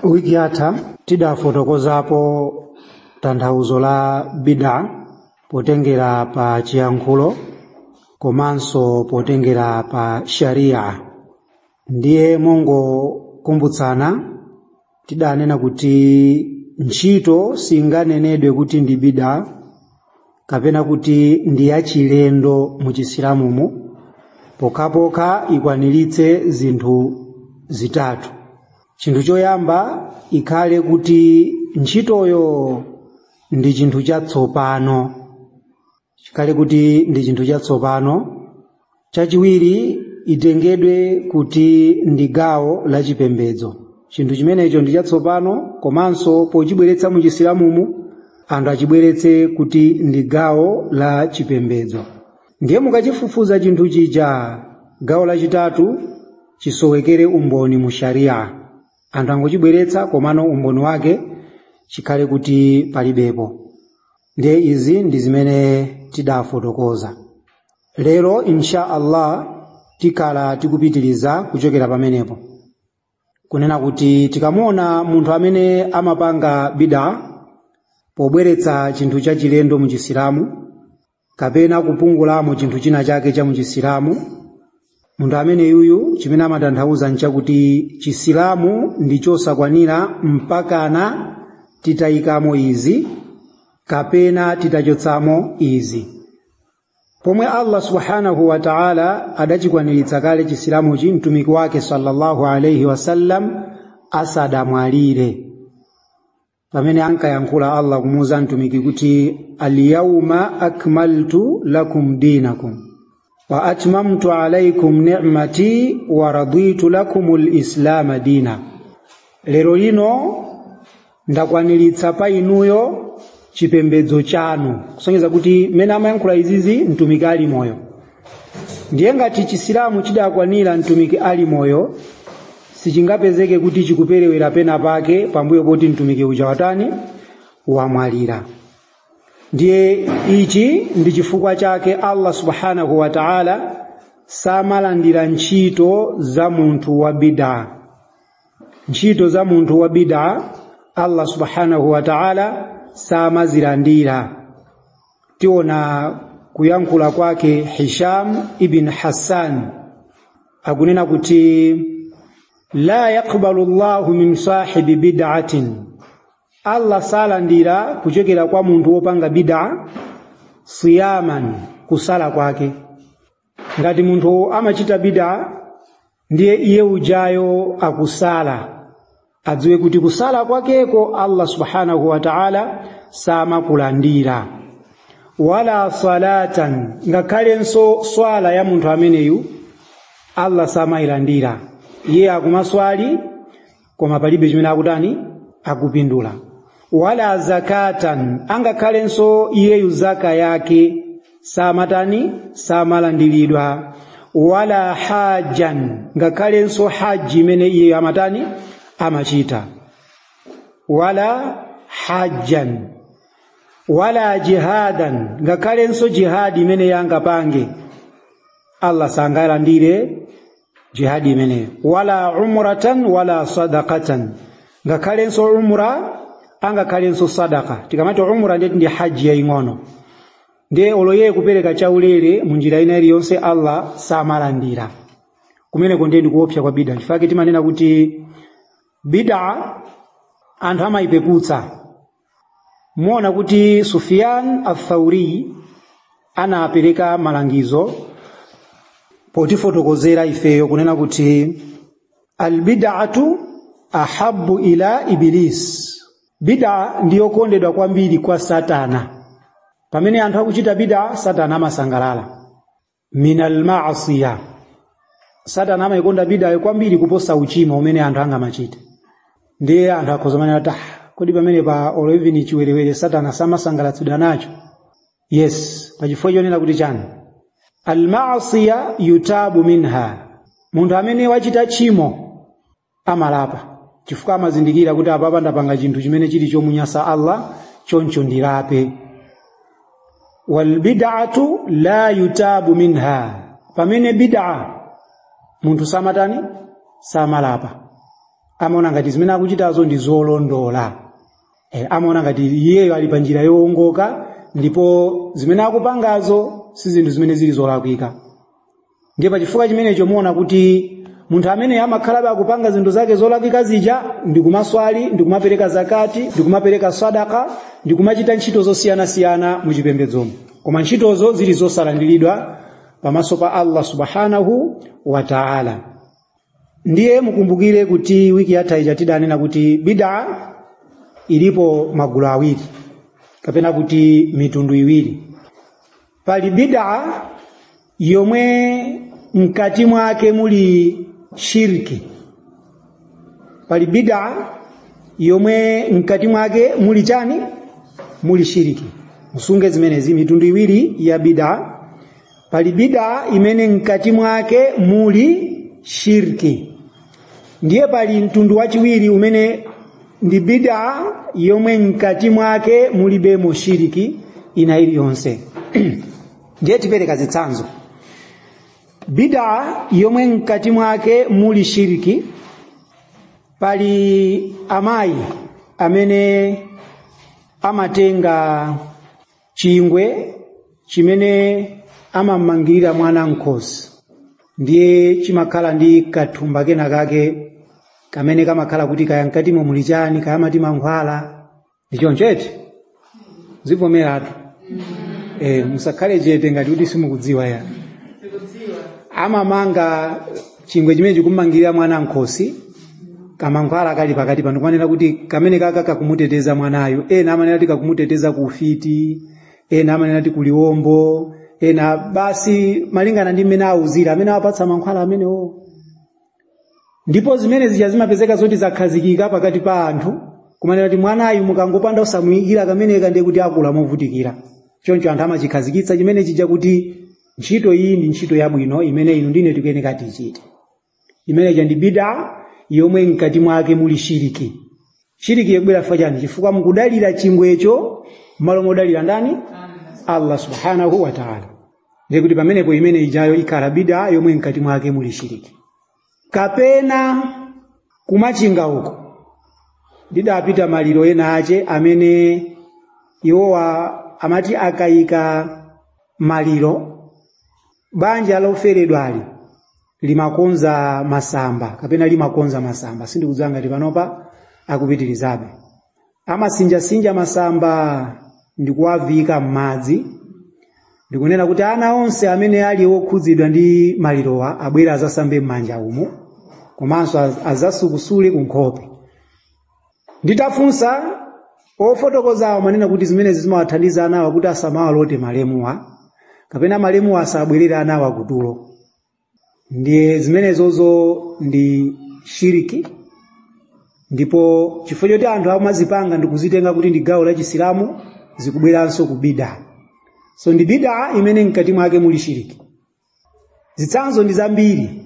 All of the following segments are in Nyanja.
Wiki yatha tidafotokozapo tanthauzo la bid'a potengera pa chiyankhulo komanso potengera pa sharia. Ndiye mongokumbutsana tidanena kuti ntchito singanenedwe kuti ndi bid'a kapena kuti ndi yachilendo mu chisilamumu pokhapokha ikwaniritse zinthu zitatu. Chinthu choyamba ikhale kuti ntchitoyo ndi chinthu chatsopano, chikhale kuti ndi chinthu chatsopano. Chachiwiri itengedwe kuti ndi gawo la chipembedzo, chinthu chimenecho ndi chatsopano komanso pochibweretsa mu chisilamumu anthu achibweretse kuti ndi gawo la chipembedzo. Ndiye mukachifufuza chinthu chija gawo lachitatu chisowekere umboni mu sharia, anthu angochibweretsa komano umboni wake chikhale kuti palibepo. Ndiye izi ndi zimene tidafotokoza. Lero insha Allah tikhala tikupitiriza kuchokera pamenepo, kunena kuti tikamuona munthu amene amapanga bid'a pobweretsa chinthu chachilendo mu chisilamu kapena kupungulamo chinthu china chake cha mu chisilamu, munthu amene yuyu chimene amatanthauza nchakuti chisilamu ndi chosakwanira mpakana titayikamo izi kapena titachotsamo izi. Pomwe Allah subhanahu wa ta'ala adachikwaniritsa kale chisilamuchi mtumiki wake sallallahu alayhi wasallam asadamwalire, pamene ankayankhula Allah kumuuza mtumiki kuti al-yawma akmaltu lakum dinakum wa atmamtu alaykum ni'mati wa raditu lakumul islam dina. Lero lino ndakwaniritsa pa inuyo chipembedzo chanu, kusonyeza kuti mene amayankhula izizi mtumiki ali moyo. Ndiye ngati chisilamu chidakwanira mtumiki ali moyo, sichingapezeke kuti chikuperewera pena pake pambuyo poti mtumiki uja watani wamwalira. Ndiye ichi ndi chifukwa chake Allah subhanahu wa ta'ala samalandira ntchito za munthu wa bid'a. Ntchito za munthu wa bid'a Allah subhanahu wa ta'ala samazilandira. Tiona kuyankhula kwake Hisham ibn Hassan akunena kuti la yaqbalu Allahu min sahibi bid'atin, Allah salandira kuchokera kwa munthu wopanga bid'a siyaman, kusala kwake. Ngati munthu amachita bid'a ndiye iye ujayo akusala, adziwe kuti kusala kwakeko Allah subhanahu wa ta'ala samakulandira. Wala salatan, ngakhalenso swala ya munthu ameneyu Allah samailandira. Iye akumaswali koma palibe chimene akutani akupindula. Wala zakatan, angakhalenso iyeyu zaka yake samatani samalandiridwa. Wala hajjan, ngakhalenso haji imene iye amatani amachita. Wala hajjan. Wala jihadan, ngakhalenso jihadi imene yangapange Allah sangalandire jihadi imene. Wala umratan wala sadaqatan, ngakhalenso umra angakhalenso sadaka. Tikamati umra ndi haji ya ing'ono, ndiye oloye kupereka chaulere munjira ina iliyonse Allah samalandira. Kumeneko ndiye ndikuopsa kwa bid'a. Chifukwa timanena kuti bid'a anthu amaipeputsa. Muona kuti Sufyan al-Thawri anapereka malangizo potifotokozera ifeyo kunena kuti al-bid'atu ahabbu ila iblis, bid'a ndiyo kondedwa kwambiri kwa Satana. Pamene anthu akuchita bid'a Satana amasangalala. Minal ma'asiya, Satana amayikonda bid'a kwambiri kuposa uchimo umene anthu angamachite. Ndiye anthu akhozamana kuti kodi pamene pa olevini chiwerewere Satana samasangalatsidwa nacho. Yes, pachifukwa chonena kuti chani? Al-ma'asiya yutabu minha, munthu amene wachita chimo amalapa chifukwa amazindikira kuti apa ndapanga chinthu chimene chili chomunyasa Allah, choncho ndilape. Wal bid'atu la yutabu minha, pamene bid'a munthu samatani samalapa. amaona ngati zimene akuchitazo ndi zolondola. Amaona ngati iyeyo ali pa njira yowongoka ndipo zimene akupangazo si zinthu zimene zili zolakwika. Ndiye pa chifukwa chimenecho muona kuti munthu amene amakhalabe akupanga zinthu zake zolakwika zija ndi kumaswali, ndi kumapereka zakati, ndi kumapereka sadaka, ndi kumachita ntchito zosiyanasiyana mu chipembedzomo. Koma ntchitozo zili zosalandiridwa pamaso pa Allah subhanahu wa ta'ala. Ndiye mukumbukire kuti wiki yatha ija tidanena kuti bid'a ilipo magulu awiri kapena kuti mitundu iwiri. Pali bid'a yomwe mkati mwake muli shirki. Pali bid'a yomwe mkati mwake muli chani? Muli shirki. Musunge zimenezi mitundu iwiri ya bid'a. Pali bid'a imene mkati mwake muli shirki. Ndiye pali mtundu wachiwiri umene ndi bid'a yomwe mkati mwake mulibemo shirki ina iliyonse. Ndiye tipereka zitsanzo. Bid'a yomwe mkati mwake muli shirki, pali amayi amene amatenga chingwe chimene amamangirira mwana nkhosi. Ndiye chimakhala ndi kathumba kena kake kamene kamakhala kuti kaya mkatimo muli chani, kaya mati mankhwala. Ndichoncho eti zivomeratu. Musakhale chete ngati kuti simukudziwa ya. Amamanga chingwe chimene chikumangirira mwana nkhosi, kamankhwala kali pakati pano kwanena kuti kamene kaka kakumuteteza mwanayo. Ena amanena kuti kakumuteteza ku ufiti, ena amanena kuti kuliwombo, ena basi malingana ndi mmene awuzira amene awapatsa mankhwala amenewo. Ndipo zimene zija zimapezeka zoti zakhazikika pakati pa anthu, kumanena kuti mwanayu mukangopanda usamuyikira kameneka ndiye kuti akula movutikira. Choncho anthu amachikhazikitsa chimene chija kuti ntchito iyi ndi ntchito yabwino imene inu ndine tikuyenera tichite. Imeneja ndi bid'a yomwe mkati mwake muli shiriki. Shiriki yabwera fachani chifukwa mukudalira chingwecho malo modalira ndani? Allah subhanahu wa ta'ala. Ndiye kuti pamenepo imene ijayo ikhala bid'a yomwe mkati mwake muli shiriki. Kapena kumachinga uko ndidapita maliro ena ache amene iwowa amati akayika maliro banja loferedwali limakonza masamba kapena limakonza masamba. Sindikudziwa ngati panopa akupitirizabe. Amasinja masamba ndikuwavika m'madzi. Ndikunena kuti ana onse amene ali okhudzidwa ndi malirowa abwera azasambe m'manja umo, komanso azasukusule ku nkhope. Nditafunsa ofotokozawo manena kuti zimene zimawathandiza anawa kuti asamawalote malemuwa, kapena malemuwa asabwerera anawa kutulo. Ndiye zimenezozo ndi shiriki. Ndipo chifukwa choti anthu amazipanga ndikuzitenga kuti ndi gawo la Chisilamu, zikubweranso ku bid'a. So ndi bid'a imene mkati mwake muli shiriki. Zitsanzo ndi zambiri.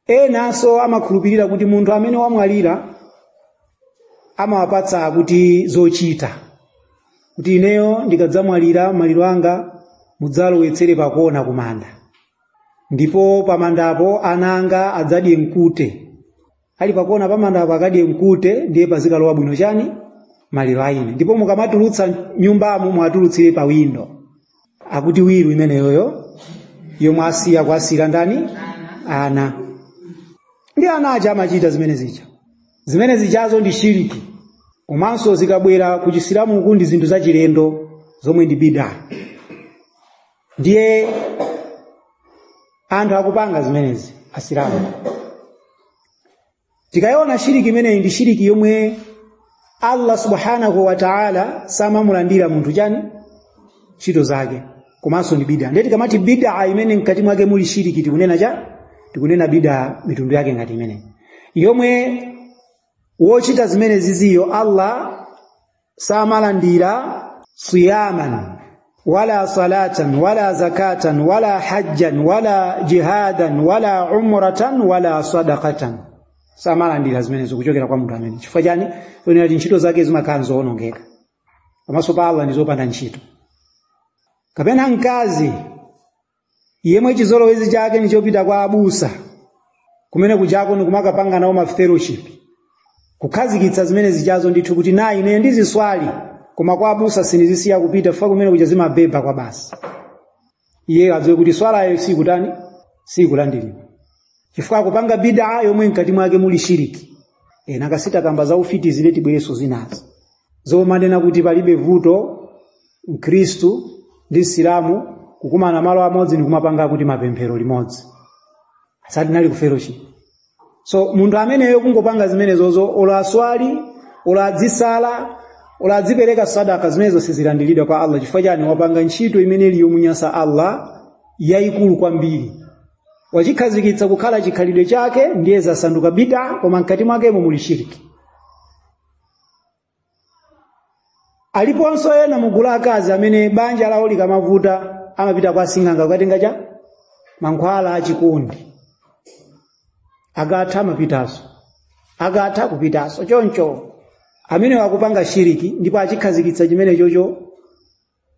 Enanso amakhulupirira kuti munthu amene wamwalira amawapatsa kuti zochita. Kuti ineyo ndikadzamwalira maliro anga mudzalowetsere pakona kumanda. Ndipo pamandapo ananga adzadye mkute. Ali pakona pamandapo akadye mkute ndiye pazikalowa bwino chani? Maliro aine. Ndipo mukamatulutsa nyumbamo mwatulutsire pa windo. Akuti wiru imeneyoyo yomwe asiya kwasira ndani? Ana. Ndi ana aja amachita zimene zija. Zimene zijazo ndi shiriki. Komanso zikabwera ku Chisilamu ku ndi zinthu zachilendo zomwe ndi bid'a. Ndiye anthu akupanga zimenezi Asilamu. Tikayiona shiriki imeneyi ndi shiriki yomwe Allah subhanahu wa ta'ala samamulandira munthu chani? Ntchito zake. Komanso ndi bid'a. Ndiye tikamati bid'a imene mkati mwake muli shiriki tikunena cha? Tikunena bid'a mitundu yake ngati imene. Yomwe wochita zimene ziziyo Allah samalandira siyaman wala salatan wala zakatan wala hajjan wala jihadan wala umratan wala sadaqatan. Samalandira zimenezo kuchokera kwa munthu amene. Chifukwa chani? Kunena kuti ntchito zake zimakhala zoonongeka. Pamaso pa Allah ndizopanda ntchito. Kapena mkazi yemwe chizolowezi chake nichopita kwa abusa kumene kujako nikumakapanga nawo ma fellowship. kukhazikitsa zimene zijazo ndithu kuti nayi ine ndiziswali koma kwa abusa sinizisiya kupita fa kumene kuja zimabeba kwa basi iye adziwe kuti swalayo sikutani sikulandiridwa chifukwa kupanga bid'a yomwe mkati mwake muli shiriki nakasita kamba za ufiti zile tibwereso zinazi zomanena kuti palibe vuto mkristu ndi Islamu kukumana malo amodzi ndi kumapanga kuti mapemphero limodzi asati nali kuferochi so munthu ameneyo kungopanga zimene zozo ola aswali ola adzisala ola adzipereka sadaka zimenezo sizilandiridwa kwa Allah chifukwa chani wapanga ntchito imene iliyomunyasa Allah yayikulu kwambiri wachikhazikitsa kukhala chikhalidwe chake ndiye zasanduka bid'a koma mkati mwakemo muli shiriki aliponso ena mugula akazi amene banja lawo likamavuta amapita kwa sing'anga kukatenga cha mankhwala achikondi agatha mapitaso agatha kupitaso choncho amene wakupanga shiriki ndipo achikhazikitsa chimene chocho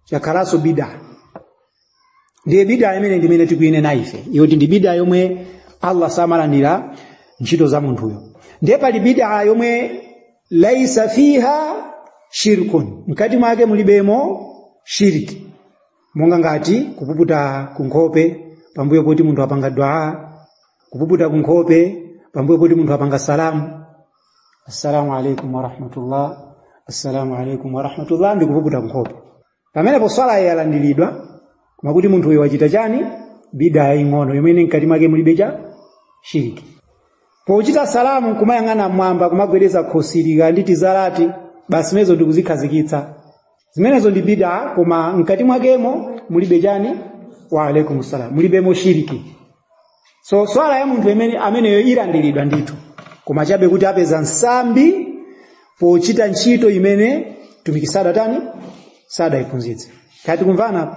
chakhalaso bid'a ndiye bid'a imene ndimene tikuine naife yoti ndi bid'a yomwe Allah samalandira ntchito za munthuyo ndiye pali bid'a yomwe laisa fiha shirkun mkati mwake mulibemo shiriki monga ngati kupuputa kunkhope pambuyo poti munthu apanga dua kupuputa kunkhope pambuyo poti munthu apanga salamu assalamu alaikum wa rahmatullah assalamu alaikum wa rahmatullah ndi kupuputa kunkhope pamene poswala yalandiridwa koma kuti munthu uyo wachita chani bid'a yaying'ono yomwe mkati mwake mulibe cha shiriki pochita salamu kumayang'ana mwamba kumagwereza khosirika ndi tizalati basi mezo ndikuzikhazikitsa zimenezo ndi bid'a koma mkati mwakemo mulibe chani wa alaikum salam mulibemo shiriki so swala ya munthu ameneyo ilandiridwa ndithu koma chabe kuti apeza nsambi pochita ntchito imene tumikisada tani sada iphunzitse kati kumvana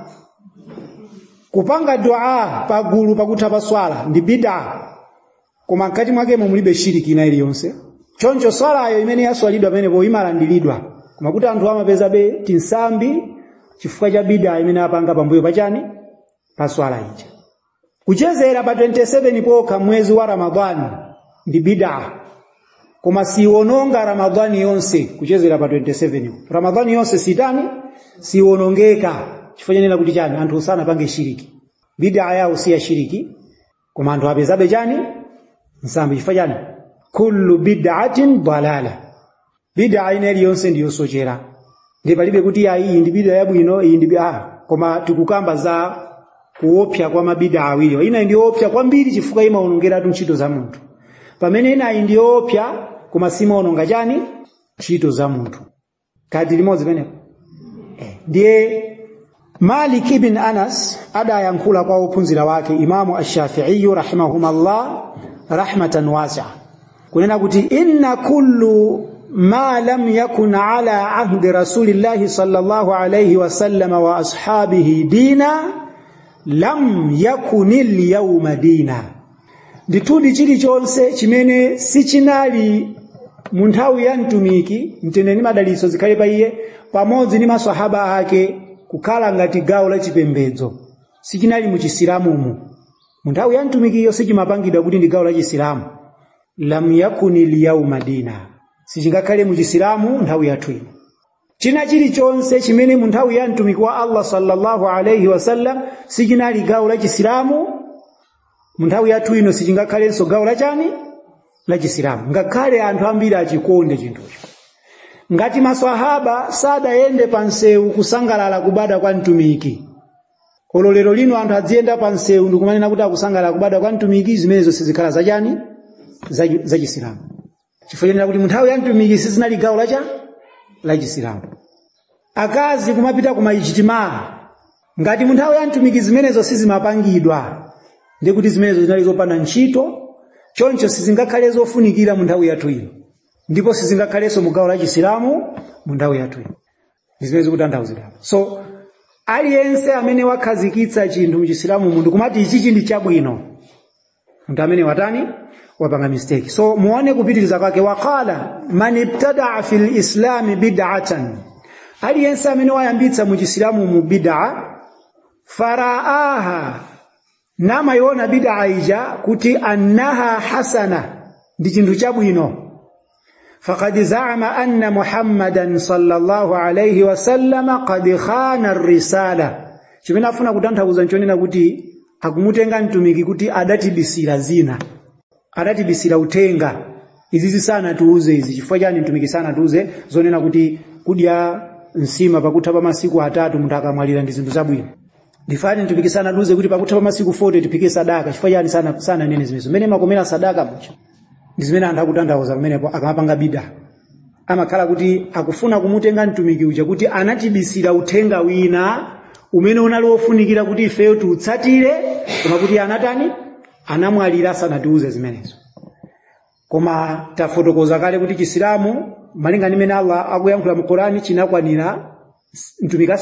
kupanga dua pagulu pakutha paswala ndi bid'a koma mkati mwakemo mulibe shiriki ina iliyonse choncho swalayo imene yaswalidwa pamenepo imalandiridwa koma kuti anthu amapeza be tinsambi chifukwa cha bid'a imene apanga pambuyo pachani paswala ija kuchezera pa 27 pokha mwezi wa Ramadhani ndi bid'a koma siwononga Ramadhani yonse kuchezera pa 27 Ramadhani yonse sitani siwonongeka chifukwa nena kuti chani anthu usana pange shiriki bid'a yao si ya shiriki koma anthu apezabe chani nsambi chifukwa chani kullu bid'atin dalala bid'a ina iliyonse ndiyo sochera ndi palibe kuti iyi ndi bid'a yabwino iyi ndi koma tikukamba za kuopsa kwa mabid'a awiri ina ndi opsa kwambiri chifukwa imaonongera ntchito za munthu pamene ina ndi opsa koma simaononga chani ntchito za munthu kadi limodzi pamenepo ndiye Malik ibn Anas adayankhula kwa ophunzira wake Imamu Ash-Shafi'i rahimahumullah rahmatan wasi'a kunena kuti inna kullu ma lam yakun ala ahdi rasulillahi sallallahu alayhi wa sallam wa ashabihi dina lam yakunil yawma dina nditudi chilichonse chimene sichinali munthawi ya mtumiki mtendere madaliso zikhale pa iye pamodzi ndi maswahaba ake kukhala ngati gawo la chipembedzo sichinali mu chisilamumu munthawi ya mtumikiyo sichimapangidwa kuti ndi gawo la chisilamu lam yakunil yawma dina sichingakhale mu chisilamu nthawi yathu ino china chilichonse chimene mu nthawi ya mtumiki wa Allah sallallahu alayhi wasallam sichinali gawo la chisilamu mu nthawi yathu ino sichingakhalenso gawo la chani la chisilamu ngakhale anthu ambiri achikonde chinthucho ngati maswahaba sadayende pansewu kusangalala kubada kwa mtumiki kololero lino anthu adziyenda pansewu ndikumanena kuti akusangalala kubada kwa mtumiki zimenezo sizikhala za chani za chisilamu chifukwa kuti munthawi ya mtumiki sizinali gawo la chisilamu akazi kumapita kumaijitimaa ngati munthawi ya mtumiki zimenezo sizimapangidwa ndikuti zimenezo zinali zopanda ntchito choncho sizingakhale zofunikira mu nthawi yathu ino ndipo sizingakhaleso mu gawo la chisilamu mu nthawi yathu ino zimenezo kutanthauzira so aliyense amene wakhazikitsa chinthu mu chisilamu mundu kumati ichi ndi chabwino munthu amene watani wapanga mistake so muone kupitiriza kwake waqala man ibtada'a fil islam bid'atan aliyense amene wayambitsa mu chisilamu mu bid'a faraaha nama yona bid'a ija kuti annaha hasana ndi chinthu chabwino faqad za'ama anna Muhammadan sallallahu alayhi wasallam qad khana ar-risala. Chimene afuna kutanthauza nchonena kuti akumutenga mtumiki kuti adatibisira zina, adatibisira utenga. Izi sana tuuze izi, chifukwa chani mtumiki sana tuuze zonena kuti kudya nsima pakutha pa masiku 3 munthu akamwalira ndi zinthu zabwino. Ndifani mtumiki sana tuuze kuti pakutha pa masiku 40 tipike sadaka, chifukwa chani sana nene zimenezo. Mene makomera sadaka mucha ndi zimene anthu akutanthauza pamenepo akamapanga bid'a. Amakhala kuti akufuna kumutenga mtumiki uja kuti anatibisira utenga wina umene unali wofunikira kuti ifeyo tuutsatire, koma kuti anatani anamwalira sanatiuze zimenezo. Koma tafotokoza kale kuti Chisilamu malinga ndi mene Allah akuyankhula mu Qur'ani chinakwanira mtumiki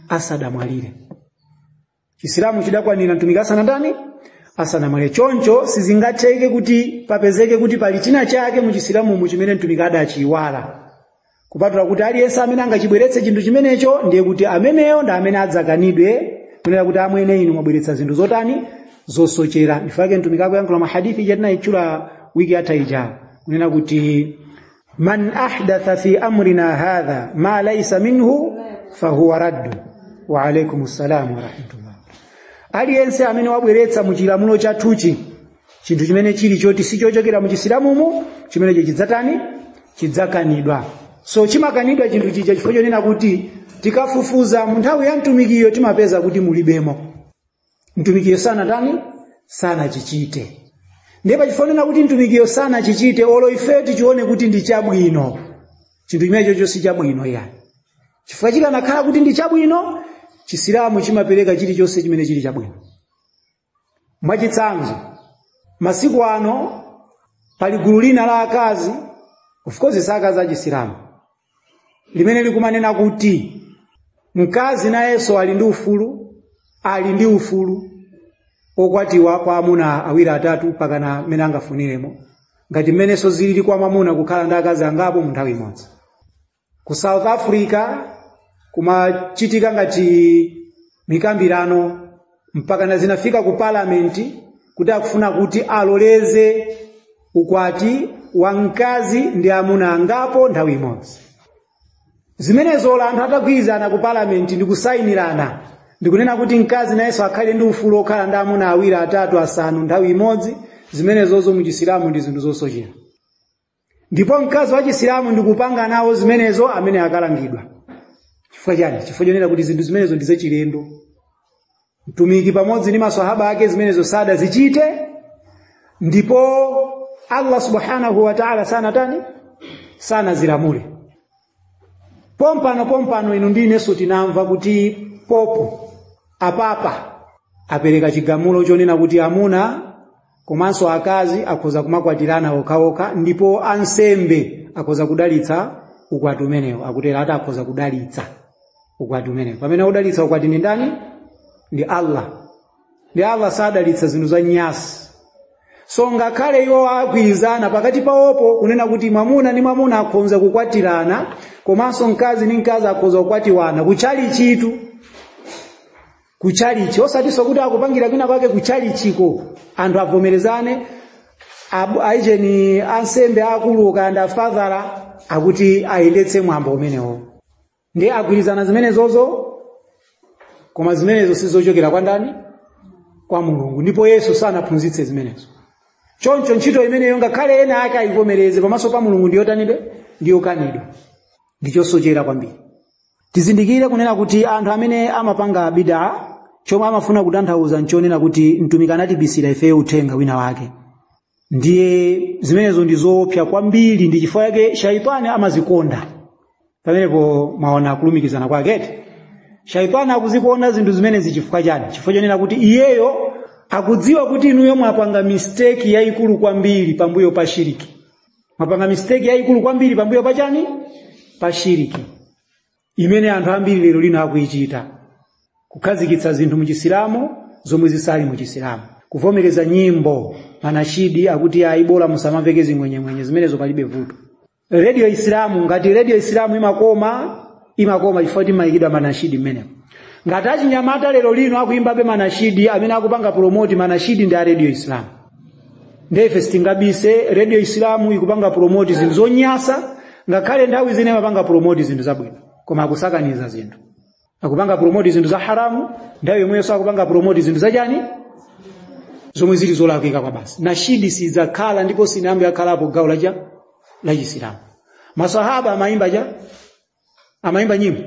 asadamwalire. Chisilamu chidakwanira mtumiki asanamwalire. Choncho sizingatheke kuti papezeke kuti pali china chake mu Chisilamu mu chimene mtumiki adachiwala. Kupatula kuti aliyense amene angachibweretse chinthu chimenecho ndiye kuti ameneyo ndi amene adzakanidwe, kunena kuti amwene inu mwabweretsa zinthu zotani zosochera. Ndifake mtumiki akuyankhula mahadithi jatinayichula wiki yathaija kunena kuti man ahdatha fi amrina hadha ma laysa minhu fahuwa raddu wa alaykumus salam wa rahmatullah. Aliyense amene wabweretsa mu chilamulo chathuchi chinthu chimene chili choti sichochokera mu Chisilamumu, chimenecho chidzatani chidzakanidwa. So chimakanidwa chinthu chija chifukwa chonena kuti tikafufuza mu nthawi ya mtumikiyo timapeza kuti mulibemo. Mtumikiyo sana chichite. Ndipo chifukwa kuti mtumikiyo sana chichite olo ife tichione kuti ndi chabwino. Chinthu chimenecho si chabwino yani. Chifukwa chikanakhala kuti ndi chabwino, Chisilamu chimapereka chilichonse chimene chili chabwino. Mwachitsanzo, masiku ano pali gulu lina la akazi, of course sakazi a Chisilamu, limene likumanena kuti mkazi nayenso ali ndi ufulu okwatiwa kwa amuna awiri atatu pakana mene angafuniremo, ngati mmenenso zilili kwa mamuna kukhala ndi akazi angapo mu nthawi imodzi. Ku South Africa kumachitika ngati mikambirano mpaka na zinafika ku parliament kuti akufuna kuti aloleze ukwati wa mkazi ndi amuna angapo nthawi imodzi. Zimenezo anthu atagwirizana ku parliament ndi kusayinirana ndikunena kuti mkazi nayenso akhale ndi ufulu okhala ndi amuna awiri atatu asanu nthawi imodzi. Zimenezozo mu Chisilamu ndi zinthu zosochera. Ndipo mkazi wa Chisilamu ndikupanga nawo zimenezo amene akalangidwa. Chifukwa chani? Chifukwa chonena kuti zinthu zimenezo ndi zachilendo. Mtumiki pamodzi ndi maswahaba ake zimenezo sada zichite, ndipo Allah subhanahu wa ta'ala sana zilamule. Pompano inu ndineso tinamva kuti popo apapa apereka chigamulo chonena kuti amuna komanso akazi akhoza kumakwatirana okhaokha, ndipo ansembe akhoza kudalitsa ukwati umenewo. Akutera ati akhoza kudalitsa ukwati umenewo. Pamene udalitsa ukwati ndi ndani? Ndi Allah. Ndi Allah sadalitsa zinthu za nyasi. So ngakhale iwo agwirizana pakati pawopo kunena kuti mwamuna ndi mwamuna akhoza kukwatirana, komanso mkazi ndi mkazi akhoza kukwatiwana kuchali chitu. Kuchalichi osatiso kuti akupangira kwina kwake kuchalichiko anthu avomerezane aijeni ansembe akulu kanda fadhara akuti ayendetse mwambo umenewo. Ndi agwirizana zimenezozo, koma zimenezo sizochokera kwa ndani? Kwa Mulungu. Ndipo Yesu sanaphunzitse zimenezo. Choncho ntchito imeneyo ngakhale ena ake ayivomereze pamaso pa Mulungu ndiyo kanidwa. Ndichosochera kwambiri. Tizindikire kunena kuti anthu amene amapanga bid'a chomwe amafuna kutanthauza nchonena kuti mtumiki anatibisira ifeyo uthenga wina wake. Ndiye zimenezo ndizoopsa kwambiri, ndi chifukwa yake shaitani amazikonda. Pamenepo maona kulumikizana kwake. Shaitani akuzikonda zinthu zimenezi chifukwa chani? Chifukwa chonena kuti iyeyo akudziwa kuti inuyo mwapanga mistake yayikulu kwambiri pambuyo pa shiriki. Mwapanga mistake yayikulu kwambiri pambuyo pa chani? Pa shiriki. Imene anthu ambiri lero lino akuichita. Kukhazikitsa zinthu mu Chisilamu zomwe zisali mu Chisilamu. Kuvomereza nyimbo, manashidi akuti aibola musamamveke zimwenye zimenezo palibe vuto. Radio Islamu, ngati Radio Islamu imakoma chifukwa timayikidwa manashidi mmene. Ngati achinyamata lero lino akuimbabe manashidi amene akupanga promote manashidi ndi Radio Islamu. ndefe sitingabise radio Islamu ikupanga promote zinthu zonyasa ngakhale nthawi zine mapanga promote zinthu zabwino koma akusakaniza zinthu akupanga promote zinthu za haramu nthawi yomweyo akupanga promote zinthu zachani zomwe zili zolakwika kwa basi na shidi sizakhala ndipo sinambe yakhalapo gawo la Islamu masahaba amaimba nyimbo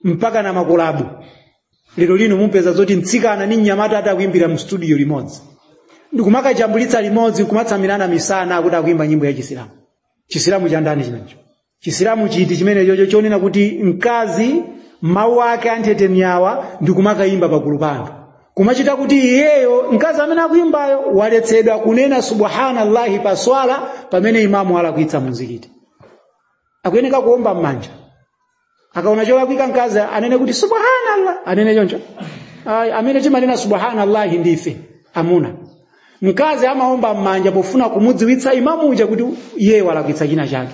mpaka na makolabu lero lino mumpeza zoti mtsikana ni nyamata atakuimbira mu studio limodzi ndikumaka jambulitsa limodzi kumatsamirana misana akuti akuimba nyimbo ya Chisilamu. Chisilamu cha ndani chimenecho. Chisilamu chiti chimene chocho chonena kuti mkazi mawu ake antete myawa ndikumaka imba pakulu pano. Kumachita kuti iyeyo mkazi amene akuimbayo waletsedwa kunena subhanallahi paswala pamene imamu alakwitsa muzikiti. Akuyeneka kuomba mmanja. Akaona cholakwika mkazi anene kuti subhanallah anene choncho. Amene timanena subhanallahi ndife amuna. Mkazi amaomba mmanja pofuna kumudziwitsa imamu uja kuti yeye walakwitsa china chake.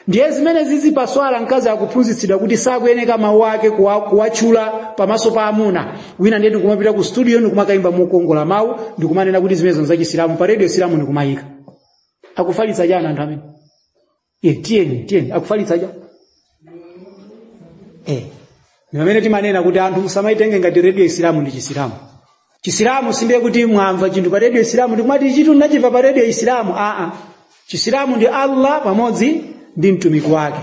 Ndiye zimene zizi paswala mkazi akuphunzitsidwa kuti sakuyeneka mawu ake kuwachula pamaso pa amuna. Wina ndiye kumapita ku studio ndikumakaimba mukongola mawu ndikumanena kuti zimezo za Chisilamu pa radio Islamu ndikumayika. Akufalitsa jana anthu amene. Tieni akufalitsa jana. Nimene timanena kuti anthu musamaitenge ngati radio Islamu ndi Chisilamu. Chisilamu simbe kuti mwamva chinthu pa radio Islamu ndikumati chitu ndachimva pa radio Islamu Chisilamu ndi Allah pamodzi ndi mtumiki wake.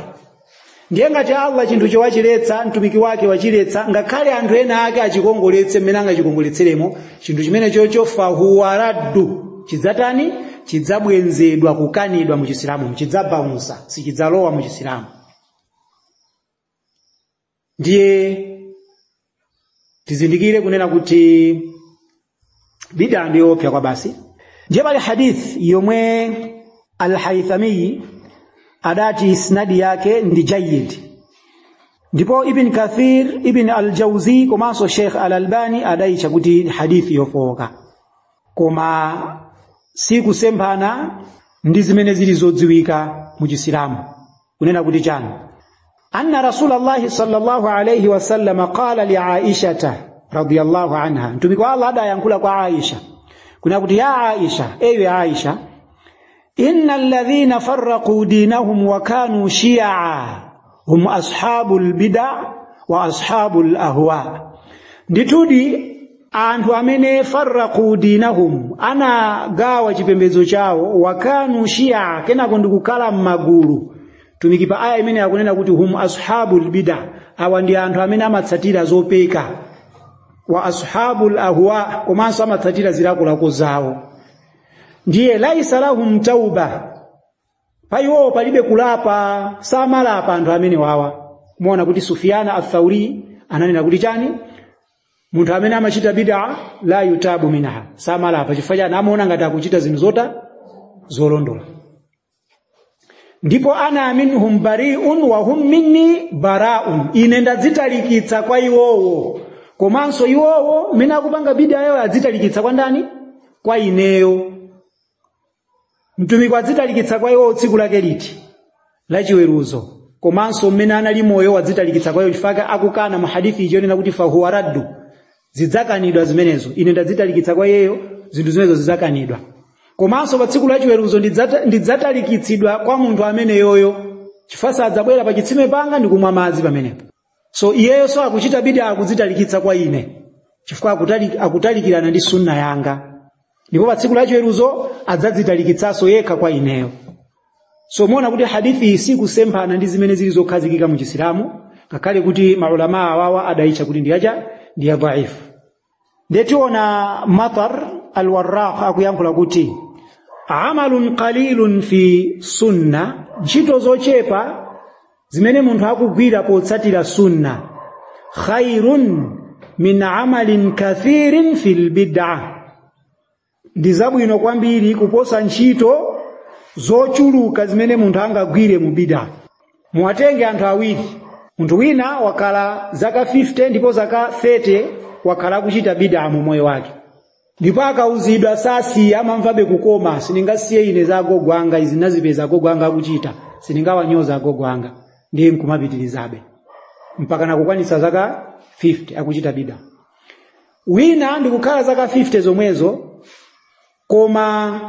Ndiye ngati Allah chinthu chowachiletsa mtumiki wake wachiletsa ngakhale anthu ena ake achikongoletse mmene angachikongoletsemo chinthu chimene chocho fahuwa raddu chidzatani chidzabwenzedwa kukanidwa mu Chisilamu chidzabausa sichidzalowa mu Chisilamu. Ndiye tizindikire kunena kuti bid'a ndiyo opya kwa basi. Ndiye pali hadith yomwe Al-Haythami adati isnadi yake ndi jayyid. Ndipo Ibn Kathir, Ibn Al-Jawzi komanso Sheikh Al-Albani adaicha kuti hadithi yofoka. Koma si kusembana ndi zimene zili zodziwika mu Chisilamu. Kunena kuti chani? Anna Rasulullah sallallahu alayhi wasallam qala li Aisha radhiyallahu anha. Mtumiki wa Allah adayankula kwa Aisha. Kuna kuti ya Aisha, ewe Aisha, innal ladhina farraqu dinahum wa kanu shi'a hum ashabul bid'a wa ashabul ahwa. Nditudi anthu amene farraqu dinahum ana gawa chipembedzo chawo wa kanu shi'a kenako ndikukhala m'magulu. Tumiki pa aya imene yakunena kuti hum ashabul bid'a awa ndi anthu amene amatsatira zopeka wa ashabul ahwa komanso amatsatira zilakolako zawo. Ndiye laisa lahum tauba paiwo palibe kulapa samalapa anthu amene wawa. Muona kuti Sufyana al-Thawri ananena kuti chani munthu amene amachita bid'a la yutabu minha samalapa chifukwa chani amaona ngati akuchita zinthu zolondola. Ndipo ana minhum bari'un wa hum minni bara'un ine ndadzitalikitsa kwa iwowo komanso iwowo mene akupanga bid'a yawo adzitalikitsa kwa ndani? Kwa ineyo. Mtumiki adzitalikitsa kwa iwowo tsiku lake liti la chiweruzo komanso mene anali moyo adzitalikitsa kwa iwo chifukwa akukana mu hadithi ijonena kuti fahuwa raddu zidzakanidwa zimenezo ine ndadzitalikitsa kwa iyeyo zinthu zimenezo zidzakanidwa. Komanso pa tsiku la chiweruzo ndidzatalikitsidwa kwa munthu amene yoyo chifukwa sadzabwera pa chitsime panga ndikumwa madzi pamenepo. So iyeyo so akuchita bid'a akudzitalikitsa kwa ine chifukwa akutalikirana ndi sunna yanga. Ndipo pa tsiku la chiweruzo adzadzitalikitsanso yekha kwa ineyo. So muona kuti hadithi si kusempana ndi zimene zili zokhazikika mu Chisilamu ngakhale kuti maulama awawa adaicha kuti ndi ya dhaifu. Ndetiona Matar al-Warraq akuyankhula kuti amalun qalilun fi sunna ntchito zochepa zimene munthu akugwira potsatira sunna khairun min amalin kathirin fil bid'ah ndi zabwino kwambiri kuposa ntchito zochuluka zimene munthu angagwire mu bid'ah. Muwatenge anthu awiri, munthu wina wakala zaka 50 ndipo zaka 30 wakala kuchita bid'ah mu moyo wake. Ndipo akauzidwa sasi amamvabe kukoma siningasiye ine za agogo anga izi nazipeza agogo anga akuchita siningawanyoza agogo anga ndiye nkumapitilizabe mpaka nakukwanisa zaka 50 akuchita bid'ah. Wina ndikukhala zaka 50 zomwezo koma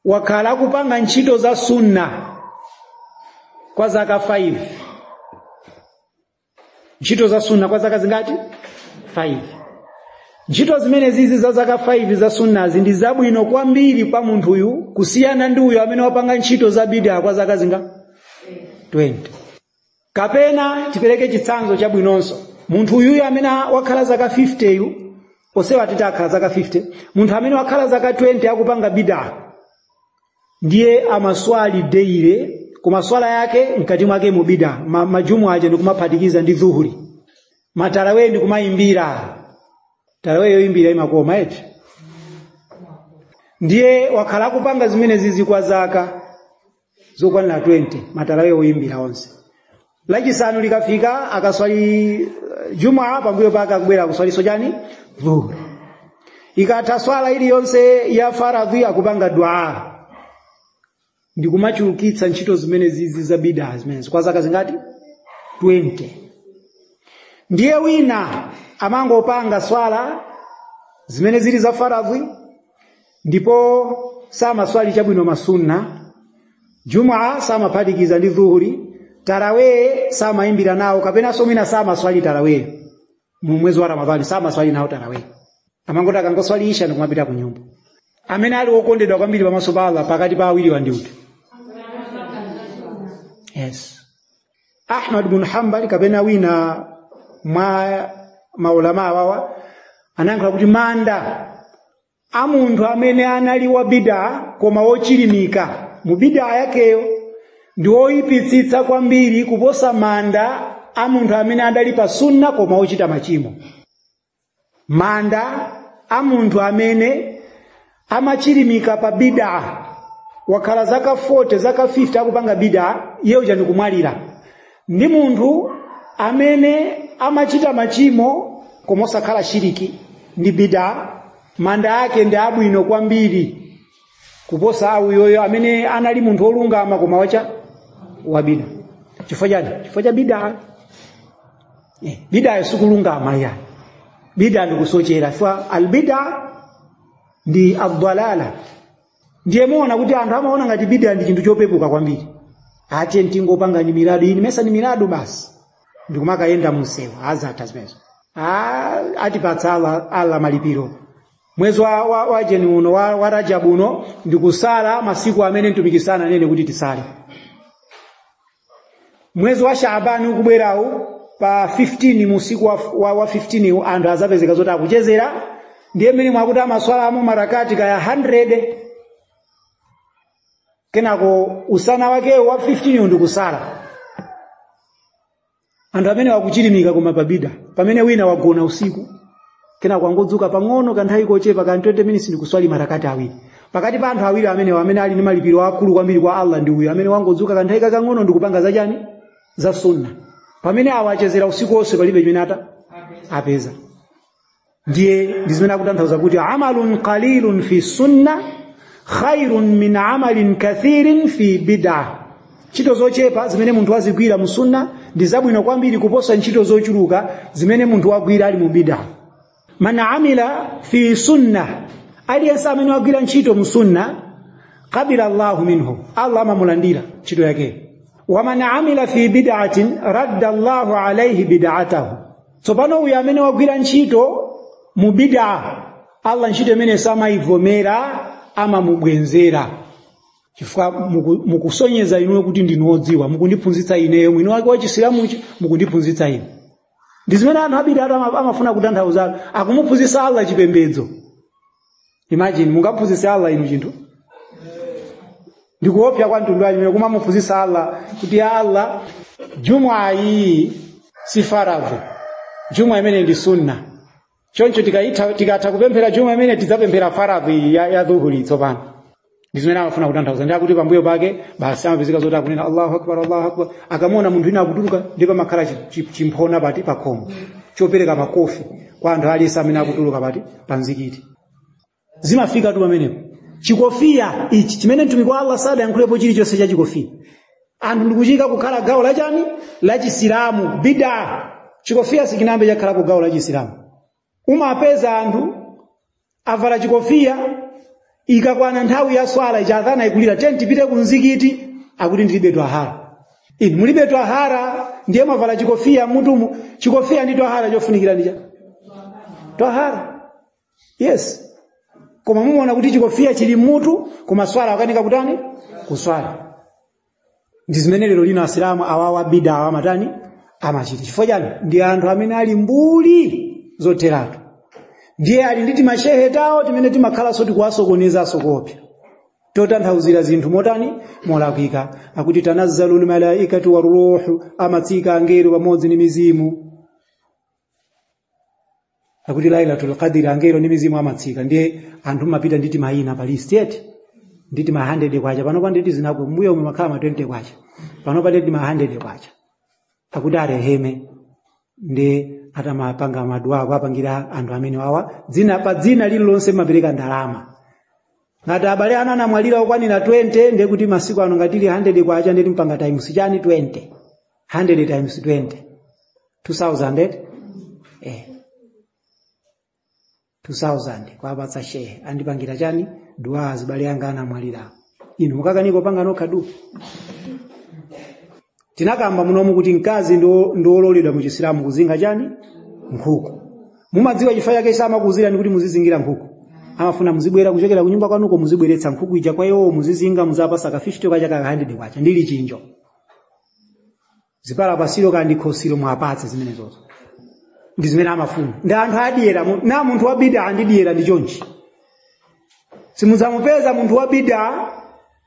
wakhala kupanga ntchito za sunna kwa zaka 5. Ntchito za sunna kwa zaka zingati? 5. Ntchito zimene zizi za zaka 5 za sunna ndi zabwino kwambiri pa munthu uyu kusiyana ndi uyu amene wapanga ntchito za bid'a kwa zaka zingati? 20. Kapena tipereke chitsanzo chabwinonso. Munthu uyu amene wakhala zaka 50 yu, osewa titakhala zaka 50, munthu amene wakhala zaka 20 akupanga bid'a, ndiye amaswali deire, kumaswala yake mkati mwake mu bid'a, majumu aje ndi kumaphatikiza ndi dhuhuri. Matarawe ndi kumayimbira. Tarawe yoyimbira imakoma eti. Ndiye wakhala kupanga zimene zizi kwa zaka zokwanira 20, matarawe yoyimbira onse. Lachisanu likafika akaswali Jumaa pambuyo pake akubwera kuswali sojani dhuhuri. Ikatha swala ili yonse ya faradhi akupanga dua. Ndi kumachulukitsa ntchito zimene zizi za bid'a zimene kwa zaka zingati? 20. Ndiye wina amangopanga swala zimene zili za faradhi ndipo sama swali chabwino masunna, Jumaa sama phatikiza ndi dhuhuri, Tarawih sama imbira nawo kapena somina sama swali tarawih. Mu mwezi wa Ramadhani sama swali nawo tarawih. Amangota kangoswali isha ndikumapita ku nyumba. Amene ali okondedwa kwambiri pamaso pa Allah pakati pa awiri wandiuti. Yes. Ahmad bin Hanbal kapena wina maulama wawa anankhala kuti manda a munthu amene anali wa bid'a koma wochilimika mu bid'a yakeyo ndi woyipitsitsa kwambiri kuposa manda a munthu amene adali pa sunna koma wochita machimo. Manda a munthu amene amachilimika pa bid'a wakhala zaka 40 zaka 50 akupanga bid'a iye uja ndikumwalira, ndi munthu amene amachita machimo koma osakhala shiriki ndi bid'a, manda yake ndi abwino kwambiri kuposa awuyoyo amene anali munthu wolungama koma wacha wa bid'a. Chifukwa chani? Chifukwa cha bid'a. Bid'a sikulungama ya. Bid'a ndi kusochera. Fa albid'a ndi adhalala. Ndiye muona kuti anthu amaona ngati bid'a ndi chinthu chopepuka kwambiri. Ati ntingopanga ni miradu ini mesa ni miradu basi. Ndikumakayenda munsewa azata zimezo. Atipatsa Allah malipiro. Mwezi wa Jeni uno wa Rajab uno ndikusala masiku amene ntumikisana nene kuti tisale. Mwezi wa Shaaban ukubwerawo pa 15 musiku wa 15 anthu azapezeka zoti akuchezera, ndiye mmene mwakuti amaswala amu marakati kaya 100, kenako usana wake wa 15 ndikusala. Anthu amene wakuchilimika koma pa bid'a, pamene wina wagona usiku kenako angodzuka pang'ono kanthawi kochepa ka 20 minutes ndikuswali marakati awiri. Pakati pa anthu awiri amene ali ndi malipiro akulu kwambiri kwa Allah ndi uyo amene wangodzuka kanthawi kakang'ono ndikupanga zachani za sunna. Pamene awachezera usiku wonse palibe chimene apeza. Ndiye ndizimene akutanthauza kuti amalun qalilun fi sunna khairun min amalin kathirin fi bid'ah. Ntchito zochepa zimene munthu wazigwira mu sunna ndi zabwino kwambiri kuposa ntchito zochuluka zimene munthu wagwira ali mu bid'ah. Man amila fi sunna, aliyense amene wagwira ntchito mu sunna qabila Allahu minhu, Allah amamulandira ntchito yake. Wa man amila fi bid'atin radda Allahu alayhi bid'atahu. Tsopano uyo amene wagwira ntchito mu bid'ah, Allah ntchito imene samaivomera amamubwenzera. Chifukwa mukusonyeza inuyo kuti ndinodziwa, mukundiphunzitsa ineyo mwini wake wa Chisilamu mukundiphunzitsa ine. Ndizimene anthu abid'a amafuna kutanthauza akumuphunzitsa Allah chipembedzo. Imagine mungaphunzitsa Allah inu chinthu. Ndikuopya kwa mtundu wake kumamuphunzitsa Allah kuti Allah Jumaa iyi si faradhi. Jumaa imene ndi sunna. Choncho tikatha kupemphera Jumaa imene tidzapemphera faradhi ya dhuhuri tsopano. Ndizimene amafuna kutanthauza ndi kuti pambuyo pake basi amapezeka zoti akunena Allahu Akbar Allahu Akbar, akamona munthu ina akutuluka ndipo makhala chimphona pati pa khomo chopereka makofi kwa anthu aliyense amene akutuluka pati pa mzikiti. Zimafika tu pamenepo. Chikofia ichi chimene mtumiki wa Allah sadayankhulepo chilichonse cha chikofia. Anthu ndikuchika kukhala gawo la chani la Chisilamu bid'a. Chikofia sikinambe chakhala ku gawo la Chisilamu. Umapeza anthu avala chikofia ikakwana nthawi ya swala ichadhana ikulira tipite ku mzikiti akuti ndilibe twahara. Inu mulibe twahara ndiye mavala chikofia mutumu, chikofia ndi twahara chofunikira ndija twahara. Yes. Koma muona kuti chikofia chili mutu koma swala wakanika kutani kuswala. Ndi zimene lero lino asilamu awawa bid'a amatani amachita. Chifukwa chani? Ndi anthu amene ali mbuli zoteratu. Ndiye ali nditi mashehe tawo timene timakhala soti kuwasokoneza sokopya. Totanthauzira zinthu motani molakwika. Akuti tanazzalul malaikatu waruhu, amatsika angelo pamodzi ndi mizimu. Akuti Lailatul Qadr angelo ndi mizimu amatsika. Ndiye anthu mapita nditi mayina pa list yeti. Nditi ma 100 kwacha pano pa nditi zinako mbuyo umwe makhala ma 20 kwacha. Pano pa nditi ma 100 kwacha. Akuti areheme ndi atamapanga madua apangira anthu amene wawa dzina pa dzina lililonse mapereka ndalama. Ngati abale ana anamwalira okwanira 20 ndiye kuti masiku ano ngatili 100 kwacha ndeti mpanga times chani 20. 100 times 20. 2000 2000 kwa abatsa shehe andipangira chani dua azibale yanga anamwalira. Inu mukakaniko panga nokha du. Tinakamba munomu kuti mkazi ndo ololedwa mu Chisilamu kuzinga chani nkhuku. Mumadziwa chifukwa chake sama kuzira ndi kuti muzizingira nkhuku. Amafuna muzibwera kuchokera ku nyumba kwanuko muzibweretsa nkhuku ija kwa iwo muzizinga muzapasa ka 50 kwacha ka 100 kwacha ndili chinjo. Zipala pasiro kandi khosiro mwapatse zimene zozo. Ndi zimene amafuna. Ndi anthu adiyera na munthu wa bid'a andidiyera ndi chonchi. Simuzamupeza munthu wa bid'a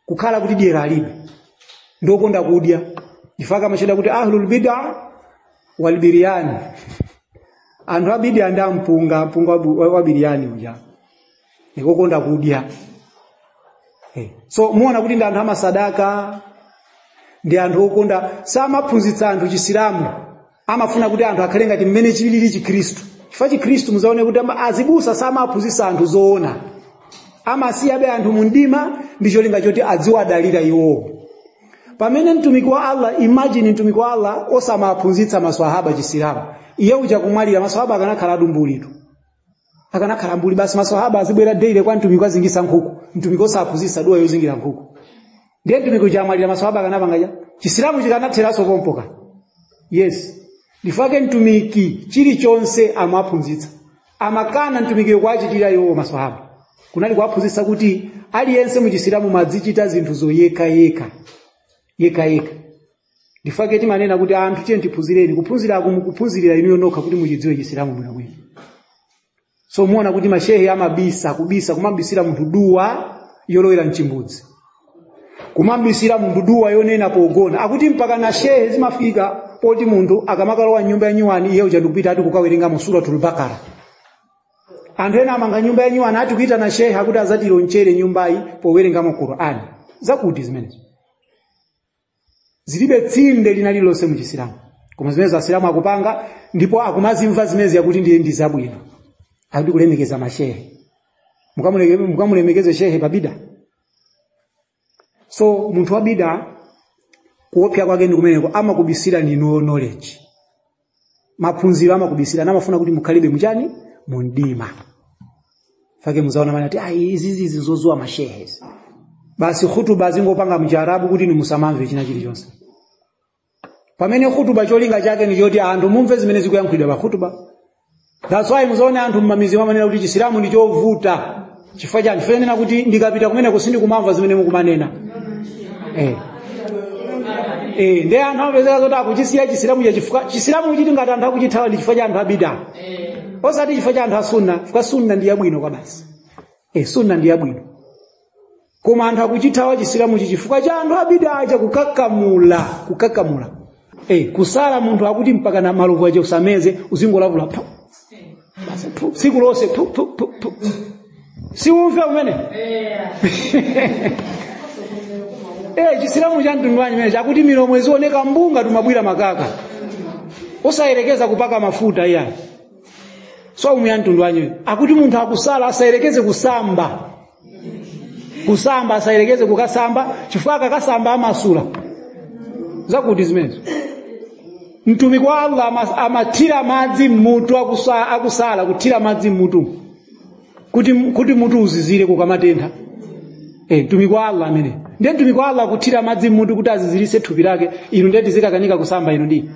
kukhala kuti diyera alibe. Ndokonda kudya. Ifaka mashida kuti ahlul bid'a wal biryani. Anthu wa bid'a anda mpunga wa biryani uja. Nikokonda kudya. So muona kuti ndi anthu amasadaka, ndi anthu okonda samaphunzitsa anthu Chisilamu. Amafuna kuti anthu akhale ngati mmene chilili Chikristu. Chifukwa Chikristu muzaone kuti azibusa samaphunzitsa anthu zoona. Amasiyabe anthu mundima ndi cholinga choti adziwadalira iwo. Pamene mtumiki wa Allah, imagine mtumiki wa Allah osamaphunzitsa maswahaba Chisilamu. Iye uja kumwalira maswahaba akanakhala dumbulitu. Akanakhala mbuli basi maswahaba azibwera daily kwa mtumiki azingisa nkhuku. Mtumiki osaphunzitsa dua yozingira nkhuku. Ndiye mtumiki uja amwalira maswahaba akanapanga Chisilamu chikanatheraso kompoka. Yes. Ndifake mtumiki chilichonse amaphunzitsa. Amakana mtumiki kwachitira iwo maswahaba. Kunali kuwaphunzitsa kuti aliyense mu Chisilamu madzichita zinthu zoyeka yeka. Ndifake timanena kuti anthu tiye tiphunzireni kuphunzira kumukuphunzirira inu nokha kuti muchidziwe Chisilamu bwino. So muona kuti mashehe amabisa kubisa kumambisira munthu dua yolowera mchimbudzi. Kumambisira munthu dua yonena pogona. Akuti mpaka na shehe zimafika poti munthu akamakalowa nyumba ya nyuwani iye uja ndikupita ati kukawerenga mu Suratul Baqara. Anthu ena amanga nyumba ya nyuwani ati kuita na shehe akuti azatiro nchere nyumbayi powerenga mu Qur'ani. Zakuti zimenezo. Zilibe tsinde linalilonse mu Chisilamu. Koma zimene za Isilamu akupanga ndipo akumazimva zimene yakuti ndiye ndi zabwino. Akuti kulemekeza mashehe. Mukamulemekeze shehe pa bid'a. So munthu wa bid'a kuopya kwake ndi kumeneko amakubisira ni knowledge. Maphunziro amakubisira namafuna kuti mukhalibe mchani mundima. Fake muzaona mani ati izi zozua mashehe. Basi khutuba zingopanga mjarabu kuti ni musamamve china chilichonse. Pamene khutuba cholinga chake ni choti anthu mumve zimene zikuyankhulidwa pa khutuba. That's why muzaona anthu mmamizi amanena kuti Chisilamu ndi chovuta. Chifukwa chani? Chifukwa kuti ndikapita kumene kusindi kumamva zimene mukumanena. Ndiye anthu amapezeka kuti akuchisiya Chisilamu cha chifukwa Chisilamu chiti ngati anthu akuchithawa ndi chifukwa cha anthu abida. Osati chifukwa cha anthu asunna, chifukwa sunna ndi yabwino kwa basi. Sunna ndi yabwino. Koma anthu akuchithawa Chisilamu chifukwa cha anthu abida acha kukakamula. Kusala munthu akuti mpaka na malovu aje usameze uzingolavula. Siku lose si umve umene. Chisilamu cha mtundwani mene chakuti milomo izioneka mbunga tumabwira makaka. Osayerekeza kupaka mafuta iya. So umya mtundwani akuti munthu akusala asayerekeze kusamba. Kusamba asayerekeze kukasamba chifukwa akakasamba amasula. Zakuti zimenezo. Mtumiki wa Allah amatira madzi mmutu akusala kutira madzi mmutu. Kuti mutu uzizire kukamatentha. mtumiki wa Allah amene. Ndiye mtumiki wa Allah kuthira madzi munthu kuti aziziritse thupi lake, inu ndeti zikakanika kusamba inu ndi.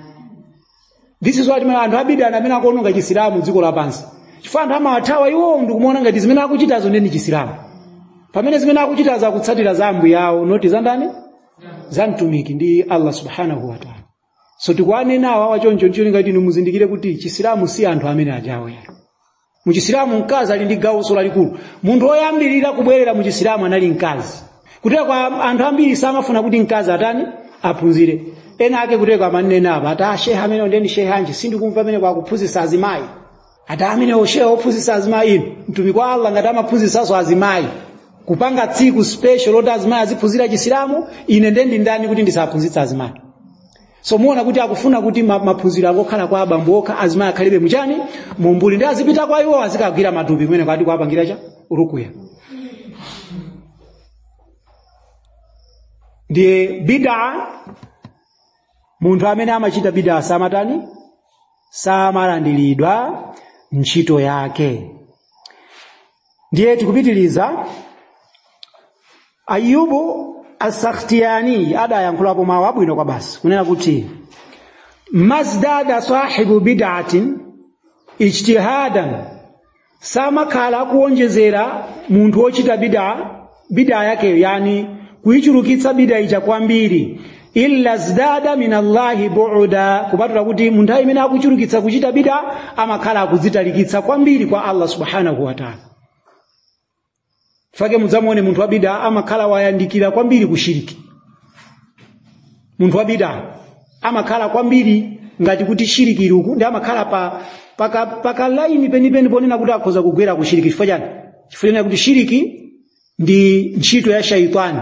This is what anthu abida amene akuononga Chisilamu dziko lapansi. Chifukwa anthu amawathawa iwo ndikumuona ngati zimene akuchitazo ndi Chisilamu. Pamene zimene akuchita za kutsatira za ambuye yawo noti za ndani? Za mtumiki ndi Allah subhanahu wa ta'ala. So tikwanena awa choncho ngati inu muzindikire kuti Chisilamu si anthu amene ajawo ya. Mu Chisilamu mkazi ali ndi gawo lalikulu. Munthu oyambirira kubwerera mu Chisilamu anali mkazi. Kuteka kwa anthu ambiri samafuna kuti mkazi atani aphunzire. Ena ake kuteka amanena apa ata sheha amene ndeni sheha anje sindikumva amene kwa kuphunzitsa azimayi. Ata amene osheha ophunzitsa azimayi inu. Mtumiki wa Allah ngati amaphunzitsanso azimayi. Kupanga tsiku special loti azimayi aziphunzira Chisilamu, ine ndendi ndani kuti ndisaphunzitsa azimayi. So muona kuti akufuna kuti maphunziro akokhala kwa abambo okha azimayi akhalibe muchani mumbuli ndi azipita kwa iwo azikagwira matupi kumene kwati kwapangira cha rukuya. Ndiye bid'a, munthu amene amachita bid'a samatani samalandiridwa ntchito yake. Ndiye tikupitiliza Ayubu As-Sakhtiyani adayankhulapo mawu abwino kwa basi kunena kuti mazdada sahibu bid'atin ijtihadan, samakhala kuonjezera munthu wochita bid'a yake, yani kuichulukitsa bid'a ija kwambiri, illa zdada min Allahi bu'da, kupatula kuti munthu amene akuchulukitsa kuchita bid'a amakhala akuzitalikitsa kwambiri kwa Allah subhanahu wa ta'ala. Fake mudzamuone munthu wa bid'a amakhala wayandikira kwambiri kushiriki. Munthu wa bid'a amakhala kwambiri ngati kuti shiriki iruku ndi amakhala paka line penipeni ponena kuti akhoza kugwera kushiriki. Chifukwa chani? Chifukwa kuti shiriki ndi ntchito ya shaitani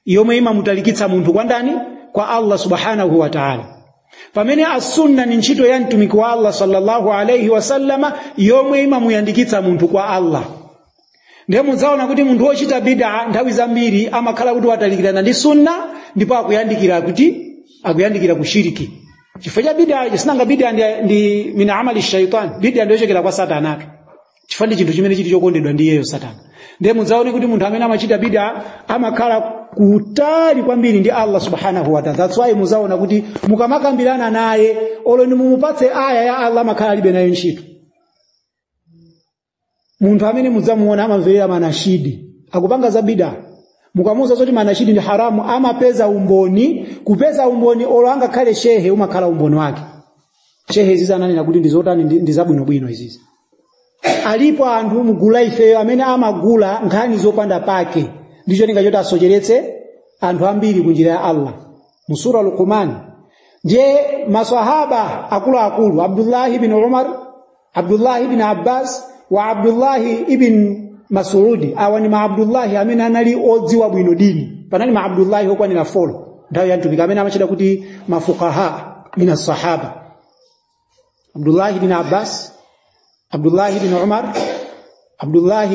yomwe imamutalikitsa munthu kwa ndani? Kwa Allah subhanahu wa ta'ala. Pamene as-sunna ni ntchito ya mtumiki wa Allah sallallahu alayhi wasallama yomwe imamuyandikitsa munthu kwa Allah. Ndiye mudzaona kuti munthu wochita bid'a nthawi zambiri amakhala kuti watalikirana ndi sunna ndipo akuyandikira kushiriki. Chifukwa cha bid'a, sinanga bid'a ndi min amali shaitan. Bid'a ndiyo chokera kwa Satana. Chifukwa ndi chinthu chimene chili chokondedwa ndi iyeyo Satana. Ndiye mudzaone kuti munthu amene amachita bid'a amakhala kutali kwambiri ndi Allah subhanahu wa ta'ala. That's why mudzaona kuti mukamakambirana naye olo ndi mumupatse aya ya Allah amakhala alibe nayo ntchito. Munthu amene mudzamuona amamverera manashidi akupanga za bid'a, mukamuza zoti manashidi ndi haramu, amapeza umboni. Kupeza umboni olo angakhale shehe umakhala umboni wake. Shehe izi ananena kuti ndizotani ndi zabwinobwino izizi. Alipo anthu mugula ifeyo amene amagula nkhani zopanda pake, ndicho ndingachota asocheretse anthu ambiri kunjira ya Allah. Musura Luqman, je maswahaba akulu Abdullah ibn Umar, Abdullah ibn Abbas wa Abdullah ibn Mas'ud, awani ma Abdullah amene anali odziwa bwino dini. Panali ma Abdullah okwanira 4 ndawo yantubika amene amachita kuti mafuqaha min as-sahaba. Abdullah ibn Abbas, Abdullah ibn Umar, Abdullah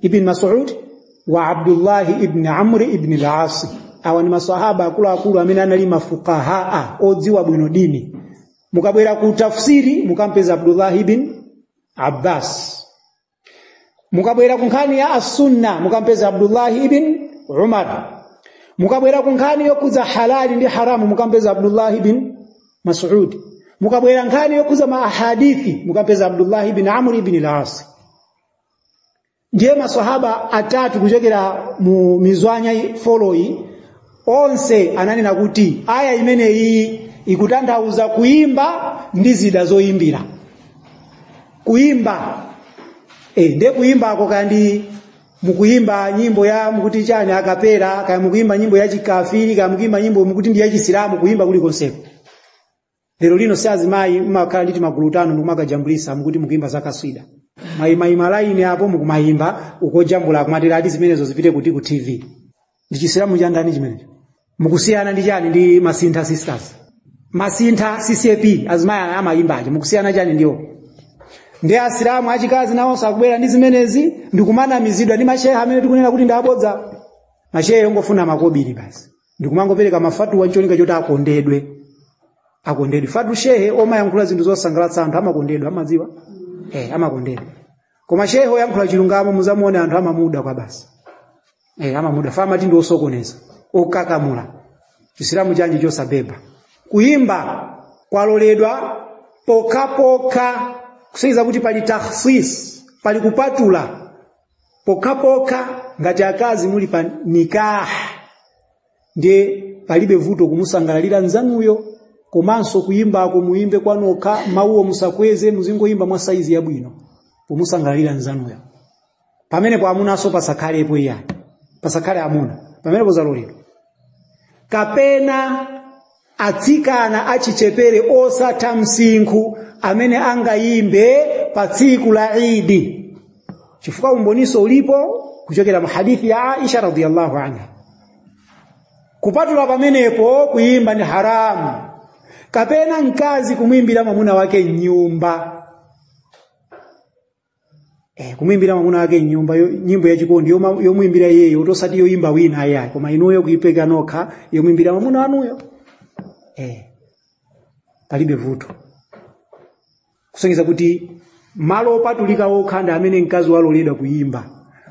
ibn Mas'ud wa Abdullah ibn Amr ibn al-As, awani maswahaba akulu amene anali mafuqaha odziwa bwino dini. Mukabwera ku tafsiri mukampeza Abdullah ibn Abbas. Mukabwera ku nkhani ya as-sunna mukampeza Abdullah ibn Umar. Mukabwera ku nkhani yokuza halali ndi haramu mukampeza Abdullah ibn Mas'ud. Mukabwera nkhani yokuza mahadithi mukampeza Abdullah ibn Amr ibn al-As. Ndiye maswahaba atatu kuchokera mu mizwanya followi onse ananena kuti aya imene iyi ikutanthauza kuimba ndi zida zoimbira. Kuimba ndiye kuimba ako kandi mukuimba nyimbo ya mukuti chani akapera, kaya mukuimba nyimbo ya chikafiri, kaya mukuimba nyimbo mukuti ndi ya Chisilamu, kuimba kuli konsepo. Lero lino sazimayi makhala nditi magulutano ndikumagajambulisa mukuti mukuimba zakaswida. Malaini hapo mukumayimba ukojambula kumatera ati zimenezo zipite kuti ku TV. Ndi Chisilamu cha ndani chimenecho. Mukusiyana ndi chani ndi Masintha Sisters. Masintha CCP azimaya amayimbaje mukusiyana chani ndiyo. Ndi Asilamu achikazi nawo sakubwera ndi zimenezi ndikumana mizidwa ndi mashehe amene tikunena kuti ndabodza. Mashehe ngofuna makobiri basi. Ndikumangopereka mafatu wancholinga choti akondedwe. Fatu shehe omayankhula zinthu zosangalatsa anthu amakondedwa amadziwa? Amakondedwa. Koma shehe oyankhula chilungamo muzamuone anthu amamuda kwa basi. amamuda fama ndi osokoneza okakamula chisilamu chanji chosabeba kuimba kwaloledwa pokapoka kusaiza kuti pali takhsis pali kupatula pokapoka ngati akazi muli pa nikah ndiye palibe vuto kumusangalalira nzanuyo komanso kuimba muimbe kwanoka mawuwo musakweze muzingoimba mwa saizi yabwino kumusangalalira nzanuyo pamene kwa amuna so pasakhalepo iyani pasakhale amuna pamene pozaloledwa kapena atsikana achichepere osatha msinkhu amene angayimbe pa tsiku la Idi chifukwa umboniso ulipo kuchokera mahadithi ya Aisha radhiyallahu anha kupatula pamenepo kuimba ni haramu kapena mkazi kumwimbira mwamuna wake nyumba kumwimbira mwamuna wake nyumba nyimbo ya chikondi yomwimbira yeye utosati yoimba wina ayayi koma inuyo kuipeka nokha yomwimbira mwamuna wanuyo palibe vuto kusonyeza kuti malo opatulika okhanda amene mkazi waloledwa kuimba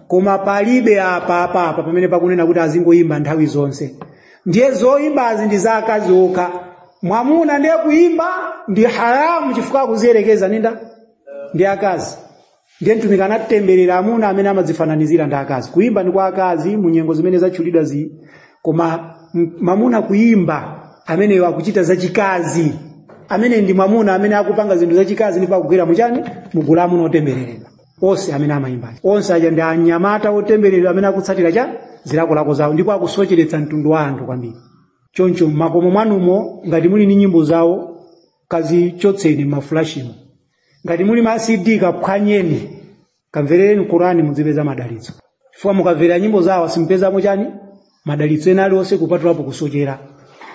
koma palibe apa pamene pakunena kuti azingoimba nthawi zonse ndiye zoimbazi ndi za akazi okha mwamuna ndiye kuimba ndi haramu chifukwa kuziyerekeza ninda ndi akazi ndiye mtumiki anatemberera amuna amene amadzifananizira ndi akazi kuimba ndi kwa akazi munyengo zimene zatchulidwa koma mwamuna kuimba amene akuchita zachikazi amene ndi mwamuna amene akupanga zinthu zachikazi ndipo akugwera muchani mugulamu notembereredwa onse amene amayimba onse aja ndi anyamata otembereredwa amene akutsatira cha zilakolako zawo ndipo akusocheretsa mtundu wa anthu kwambiri choncho makomo mwanumo ngati muli ni nyimbo zawo kazichotseni mafulashimo ngati muli ma CD kaphwanyeni kamverereni Qur'ani muzipeza madalitso chifukwa mukamvera nyimbo zawo simpezamo chani madalitso ena aliwonse kupatulapo kusochera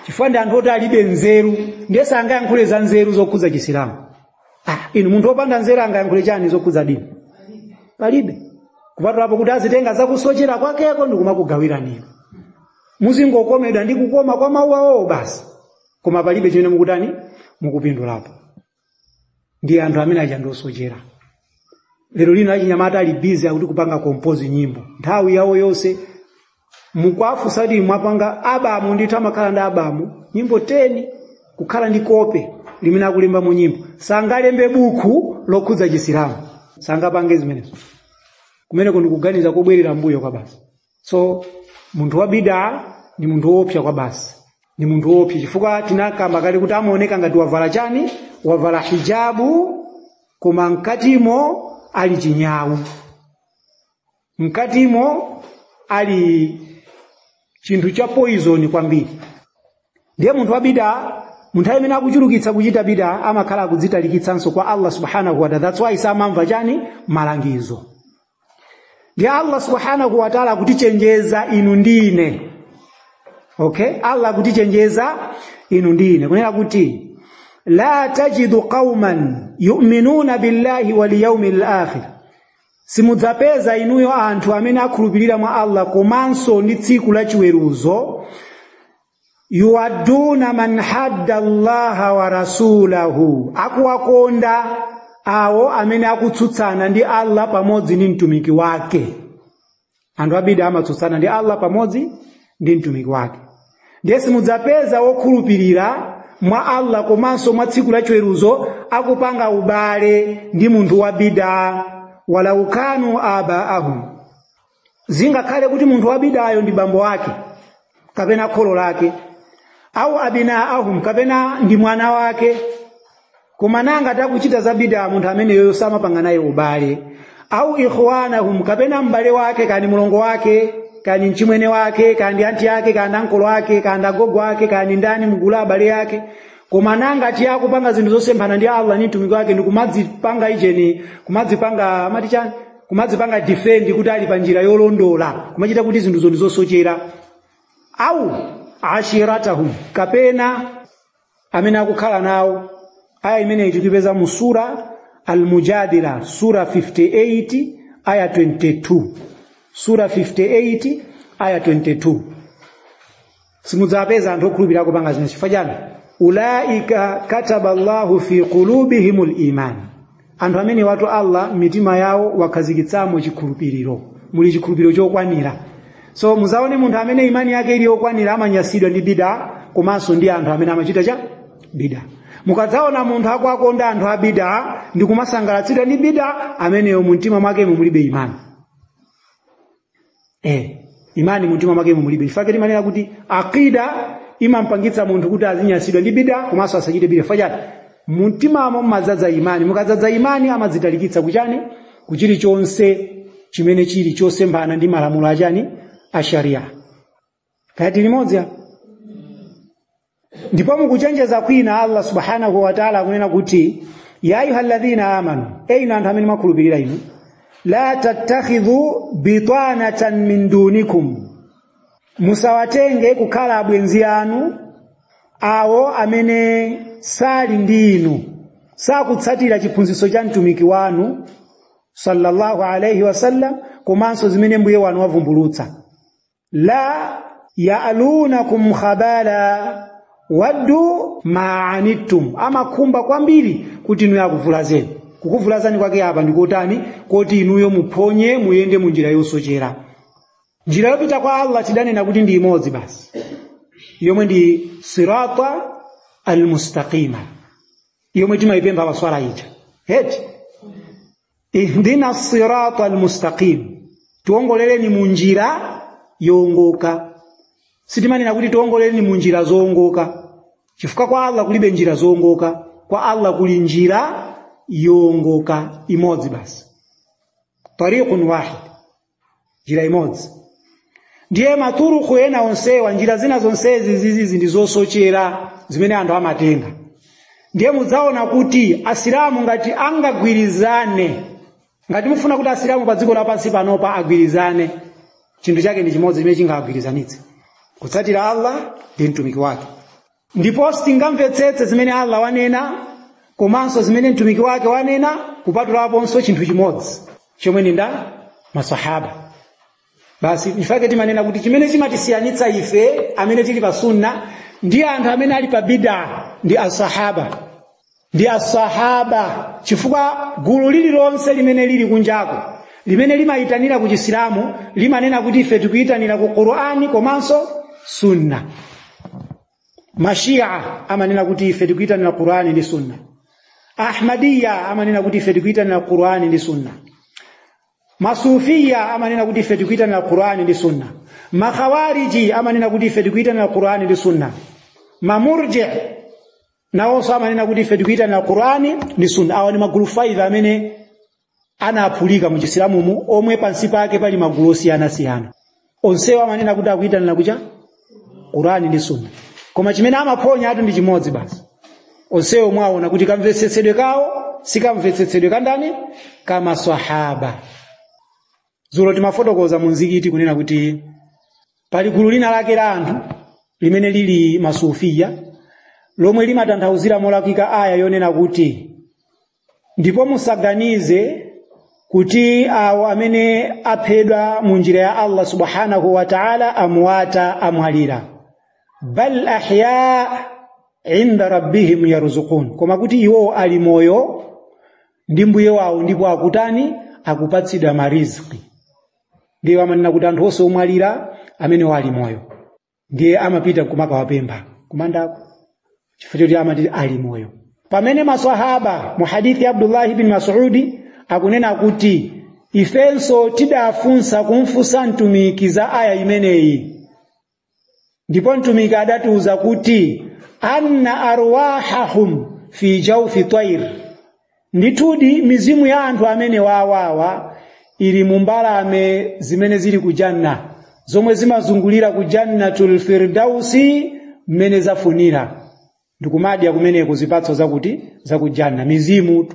chifukwa ndi anthu oti alibe nzeru ndiye sangayankhule za nzeru zokhuza chisilamu inu munthu opanda nzeru angayankhule chani zokhuza dini palibe kupatulapo kuti azitenga zakusochera kwakeko ndi kumakugawirani muzingokomedwa ndi kukoma kwa mawu awo basi koma palibe chimene mukutani mukupindulapo ndiye anthu amene aja ndosochera lero lino achinyamata ali busy akuti kupanga compose nyimbo nthawi yawo yonse mukwafunsati mwapanga abamu ndithu amakhala ndi abamu nyimbo 10 kukhala ndi kope limene akulemba mu nyimbo sangalembe buku lokhudza chisilamu sangapange zimenezo kumeneko ndikuganiza kobwerera mbuyo kwa basi so munthu wa bid'a ni munthu woopsa kwa basi ni munthu woopsa chifukwa tinakamba kale kuti amaoneka ngati wavala chani wavala hijabu koma mkatimo ali chinyawu mkatimo ali chinthu cha poison kwambiri ndiye munthu wa bid'a munthu amene akuchulukitsa kuchita bid'a amakhala akudzitalikitsanso kwa Allah subhanahu wa ta'ala that's why samamva chani malangizo ndiye Allah subhanahu wa ta'ala akutichenjeza inu ndine okay Allah akutichenjeza inu ndine kunena kuti la tajidu qauman yu'minuna billahi wal yawmil akhir simudzapeza inuyo anthu amene akhulupirira mwa Allah komanso ndi tsiku la chiweruzo yuaduna man hadda Allah wa rasulahu akuwakonda awo amene akutsutsana ndi Allah pamodzi ndi mtumiki wake anthu abida amatsutsana ndi Allah pamodzi ndi mtumiki wake ndiye simudzapeza wokhulupirira mwa Allah komanso mwa tsiku la chiweruzo akupanga ubale ndi munthu wa bid'a wala ukanu abaahum zingakhale kuti munthu wa bid'ayo ndi bambo wake kapena kholo lake au abinaahum kapena ndi mwana wake koma nanga takuchita za bid'a munthu amene yoyo samapanga naye ubale au ikhwanahum kapena mbale wake kani mulongo wake kani mchimwene wake kani anti yake kani ankolo wake kani agogo wake kani ndani mgula abale yake koma nanga akupanga zinthu zosemphana ndi Allah ni mtumiki wake ndi kumadzipanga ijeni kumadzipanga amati chani kumadzipanga defend kuti ali pa njira yolondola kumachita kuti zinthu zoni zosochera au ashiratahum kapena amene akukhala nawo aya imene tikipeza mu sura al-Mujadila sura 58 aya 22 sura 58 aya 22 simudzapeza anthu okhulupirira kupanga zinthu chifukwa chani ulaika kataba Allahu fi qulubihimul iman anthu amene watu Allah mitima yawo wakhazikitsamo chikhulupiriro muli chikhulupiriro chokwanira So muzaone munthu amene imani yake ili yokwanira amanyasidwa ndi bid'a, komanso ndi anthu amene amachita cha bid'a. Mukadzaona munthu akwakonda anthu a bid'a ndi kumasangalatsidwa ndi bid'a, ameneyo mumtima mwake mulibe imani. Imani mumtima mwake mulibe. Chifukwa timanena kuti aqida imampangitsa munthu kuti azinyasidwa ndi bid'a komanso asachite bid'a. Fajati mumtimamo mmadzaza imani. Mukadzaza imani amadzitalikitsa kuchani? Kuchili chonse chimene chili chosemphana ndi malamulo achani? A sharia. Kati limodzi. Ndipo mukuchenjeza kwina Allah subhanahu wa ta'ala akunena kuti ya ayyuhalladhina amanu, inu anthu amene mwakhulupirira inu, la tattakhidhu bitanatan min dunikum, musawatenge kukhala abwenzi anu awo amene sali ndi inu, sakutsatira chiphunzitso cha mtumiki wanu sallallahu alayhi wasallam, komanso zimene mbuye wanu wavumbulutsa. La ya'lunakum khabala waddu ma'anittum, amakhumba kwambiri kuti inu yakuvulazeni. Kukuvulazani kwake apa ndikotani? Koti inuyo muphonye muyende mu njira yosochera. Njira yopita kwa Allah tidanena kuti ndi imodzi basi, yomwe ndi sirata almustaqima, yomwe timayipempha paswala ija. Heti ihdina sirata almustaqim, tiongoleleni mu njira yongoka. Sitimanena kuti tiongoleleni mu njira zongoka, chifukwa kwa Allah kulibe njira zongoka. Kwa Allah kuli njira yongoka imodzi basi, tariqun wahid, njira imodzi. Ndiye maturuku ena onsewa, njira zina zonsezi zizi ndi zosochera zimene anthu amatenga. Ndiye mudzaona kuti asilamu ngati angagwirizane, ngati mufuna kuti asilamu pa dziko lapansi panopa agwirizane, chinthu chake ndi chimodzi chimene chingagwirizanitse: kutsatira Allah ndi mtumiki wake. Ndipo sitingamvetsetse zimene Allah wanena komanso zimene mtumiki wake wanena kupatulaponso chinthu chimodzi chomwe ndi masahaba. Basi ifake timanena kuti chimene chimatisiyanitsa ife amene tili pa sunna ndi anthu amene ali pa bid'a ndi asahaba. Ndi asahaba chifukwa gulu lililonse limene lili kunjako, limene limayitanira ku Chisilamu, limanena kuti ife tikuyitanira ku Qur'ani komanso sunna. Mashia amanena kuti ife tikuyitanira Qur'ani ndi sunna. Ahmadiyya amanena kuti ife tikuyitanira Qur'ani ndi sunna. Masufiyya amanena kuti ife tikuyitanira Qur'ani ndi sunna. Makhawariji amanena kuti ife tikuyitanira Qur'ani ndi sunna. Mamurji' nawonso amanena kuti ife tikuyitanira Qur'ani ndi sunna. Awa ni magulu 5 amene anaphulika mu Chisilamumu, omwe pansi pake pali magulu osiyana-siyana. Onsewa amanena kuti akuyitanira kucha Qur'ani ndi sunna. Koma chimene amaphonya atu ndi chimodzi basi. Onsewo mwaona kuti kamvetsetsedwe kawo sikamvetsetsedwe kandani? Kama sahaba. Zulo timafotokoza mu mzikiti kunena kuti pali gulu lina lake la anthu limene lili masufiyya, lomwe limatanthauzira molakwika aya yonena kuti ndipo musaganize kuti awo amene aphedwa mu njira ya Allah subhanahu wa ta'ala amwata, amwalira. Bal ahya inda rabbihim yarzuqun, koma kuti iwo ali moyo ndi mbuye wawo ndipo akutani? Akupatsidwa mariziki. Ndiye amanena kuti anthu onse omwalira amene wali moyo ndiye amapita kumakawapempha kumandako, chifukwa choti amati ali moyo. Pamene maswahaba mu hadithi Abdullah ibn Mas'udi akunena kuti ifenso tidafunsa kumfunsa mtumiki za aya imeneyi, ndipo mtumiki adatiuza kuti anna arwahahum fi jawfi tayr, ndithudi mizimu ya anthu amene wawawa ili mumbalame zimene zili ku janna, zomwe zimazungulira ku jannatul firdausi mmene zafunira. Ndikumadya kumeneko zipatso zakuti zakujanna mizimu.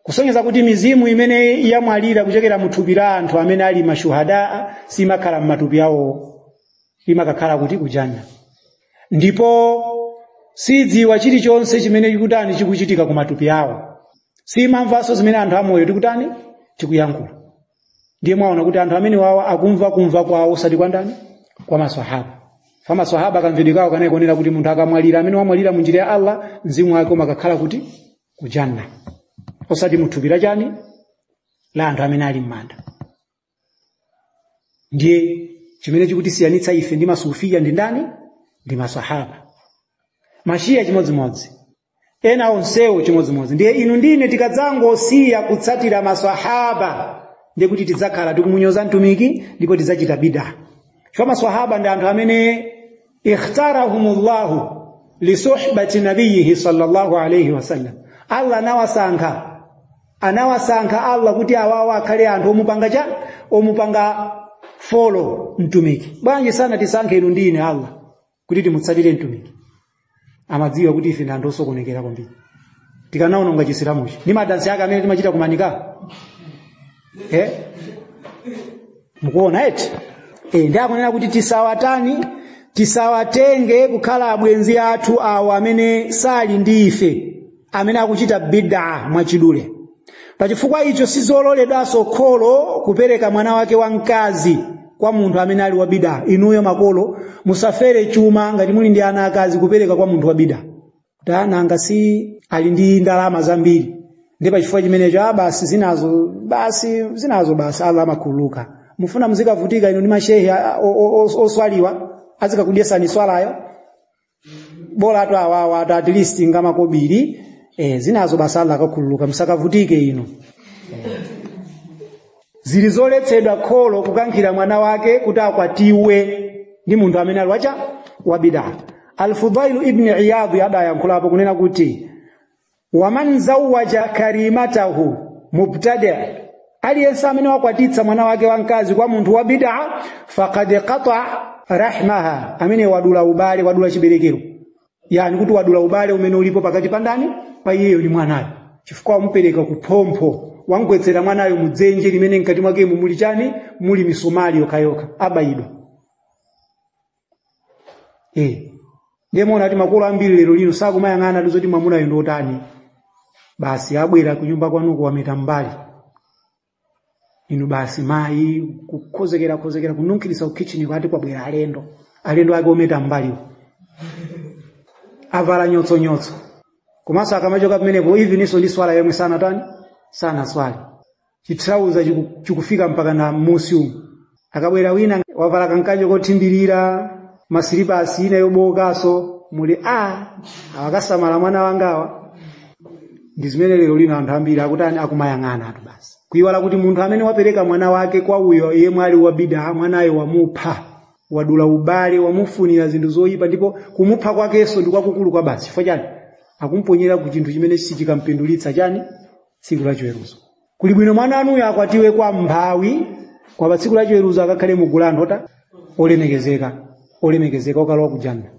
Kusonyeza kuti mizimu imene yamwalira kuchokera muthupi la anthu amene ali mashuhada simakhala m'matupi awo, imakakhala kuti kujanna. Ndipo sidziwa chilichonse chimene chikutani chikuchitika ku matupi awo, simamvanso zimene anthu amoyo tikutani tikuyankhula. Ndiye mwaona kuti anthu amene wawa akumva kumva kwawo osati kwa ndani? Kwa maswahaba. Fama swahaba kamvedi kawo kanayikonera kuti munthu akamwalira amene wamwalira mu njira ya Allah mzimu wake umakakhala kuti kujanna, osati muthupi la chani la anthu amene ali m'manda. ndiye chimene chikutisiyanitsa ife ndi masufia ndi ndani? Ndi masahaba. Mashia chimodzimodzi, ena onsewo chimodzimodzi. Ndiye inu ndine tikadzangosiya kutsatira masahaba ndiye kuti tidzakhala tikumunyoza mtumiki ndipo tidzachita bid'a. Chifukwa masahaba ndi anthu amene ikhtarahumullahu li suhbati nabiyhi sallallahu alayhi wasallam. Allah anawasankha Allah kuti awawa akhale anthu omupanga follow mtumiki. Bwanji sana tisankhe inu ndine Allah kuti timutsatire mtumiki. Amadziwa kuti ife ndi anthu osokonekera kwambiri. Tikanaononga chisilamuchi ndi madansi ake amene timachita kumanika. Mukuona eti? Ndi akunena kuti tisawatenge kukhala abwenzi athu awo amene sali ndi ife, amene akuchita bid'a mwachidule. Pachifukwa icho sizololedwanso kholo kupereka mwana wake wamkazi kwa munthu amene ali wa bid'a. Inuyo makolo musafere chuma ngati muli ndi ana akazi kupereka kwa munthu wa bid'a. Kuti ana si ali ndi ndalama zambiri. Ndipo pachifukwa chimenecho basi zinazo Allah amakhululuka. Mufuna muzikavutika inu ndi mashehe oswaliwa azikakudyesani swalayo. Bola atu awawa at least ngamakobiri zinazo basi Allah akakhululuka, musakavutike inu. Zilizoletsedwa kholo kukankhira mwana wake kuti akwatiwe ndi munthu amene ali wa bid'a. Al-Fudail ibn Iyad adayankhulapo kunena kuti waman zawwaja karimatahu mubtadi', aliyense amene wakwatitsa mwana wake wamkazi kwa munthu wa bid'a faqad qata rahmaha, amene wadula chiberekero. Yani kuti wadula ubale umene ulipo pakati pandani pa iyeyo ndi mwanayo. Chifukwa wamupereka kuphompho, wangwetsera mwanayo mudzenje limene mkati mwake muli chani? Muli misomali yokayoka abayidwa. Ndiye muona ati makolo ambiri lero lino sakumayang'ana tizoti mwamuna ndo otani. Basi abwera kunyumba kwanuko wameta mbali. Inu basi mayi kukhozekera kununkirisa ku kitchen kwati kwabwera alendo ake ometa mbali. Avala nyotso. Komanso akamachoka pamenepo even iso ndi swala yomwe sana swali. Chitrauza chikufika mpaka na musi. Akabwera wina wavala kankanjo kothimbirira, masilipa asina yobokaso, muli awakasamala mwana wangawa. Ndi zimene lero lino anthu ambiri akutani akumayang'ana atu basi. Kuiwala kuti munthu amene wapereka mwana wake kwa uyo yemwe ali wa bid'a, mwanayo wamupha, wadula ubale, wamufunira zinthu zoyipa, ndipo kumupha kwakenso ndi kwakukulu kwa basi. Chifukwa chani? Akumponyera ku chinthu chimene sichikampindulitsa chani? Tsiku la chiweruzo. Kuli bwino mwana anuyo akwatiwe kwa mphawi, kwa tsiku la chiweruzo akakhale mugulando olemekezeka okalowa kujanna.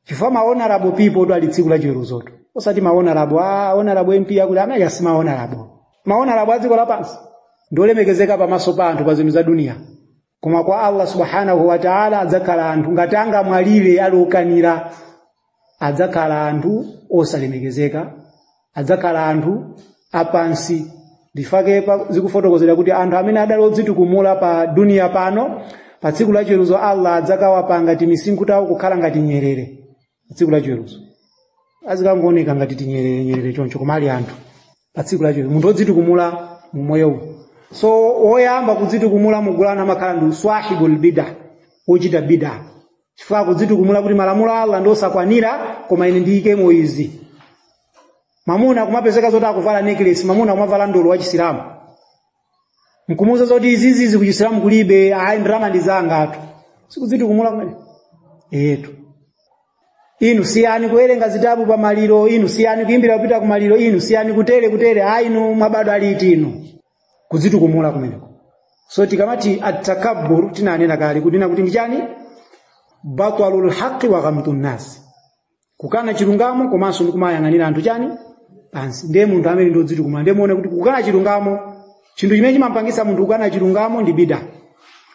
Chifukwa honorable people to ali tsiku la chiweruzo. Osati honorable MP yakuli amene asima honorable. Honorable adziko lapansi ndolemekezeka pamaso pa anthu pa zinthu za dunia. Koma kwa Allah subhanahu wa ta'ala adzakhala anthu ngatanga mwalire alokanira, adzakhala anthu osalemekezeka, adzakhala anthu apansi. Ndifake zikufotokozera kuti anthu amene adali odzitukumula pa dunia pano, pa tsiku la chiweruzo Allah adzakawapanga timisinkhu tawo kukhala ngati nyerere. Tsiku la chiweruzo azikangooneka ngati tinyerere choncho, koma ali anthu pa tsiku la chiweruzo munthu odzitukumula mu moyo. So oyamba kudzitukumula mugulana amakhala ndi swahibul bid'ah, ochita bid'ah. Chifukwa kudzitukumula kuti malamulo Allah ndosakwanira, koma ine ndiyikemo izi. Mamuna kumapezeka zoti akuvala necklace, mamuna kumavala ndolo wa Chisilamu. Nkumuza zoti izizi ku Chisilamu kulibe, ndrama ndi zanga atu. Sikudzitukumula kumene. Inu siyani kuwerenga zitabu pa maliro, inu siyani kuimbira kupita ku maliro, inu siyani kutere, inu mwabado aliti inu. Kudzitukumula kumeneko. So tikamati at-takabbur tinanena kale kudina kuti ndichani? Batalul haqqi wa ghamtun nas. Kukana chilungamo komanso ndikumayang'anira anthu chani? Pansi. Ndiye munthu amene ndodzitukumula. Ndiye muone kuti kukana chilungamo, chinthu chimene chimampangisa munthu kukana chilungamo ndi bid'ah.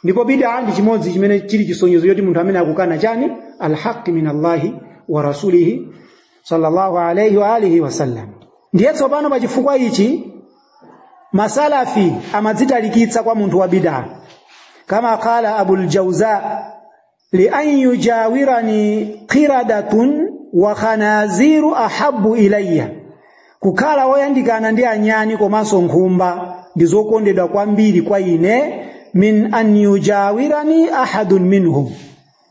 Ndipo bid'ah ndi chimodzi chimene chili chisonyezo yoti munthu amene akukana chani? Al-haqqi min Allahi wa rasulihi sallallahu alayhi wa alihi wa sallam. Ndiye tsopano pa chifukwa ichi masalafi amadzitalikitsa kwa munthu wa bid'ah. Kama qala Abul Jawza li an yujawirani qiradatun wa khanaziru ahabbu ilayya. Kukhala woyandikana ndi anyani komanso nkhumba ndizokondedwa kwambiri kwa ine, min an yujawirani ahadun minhum,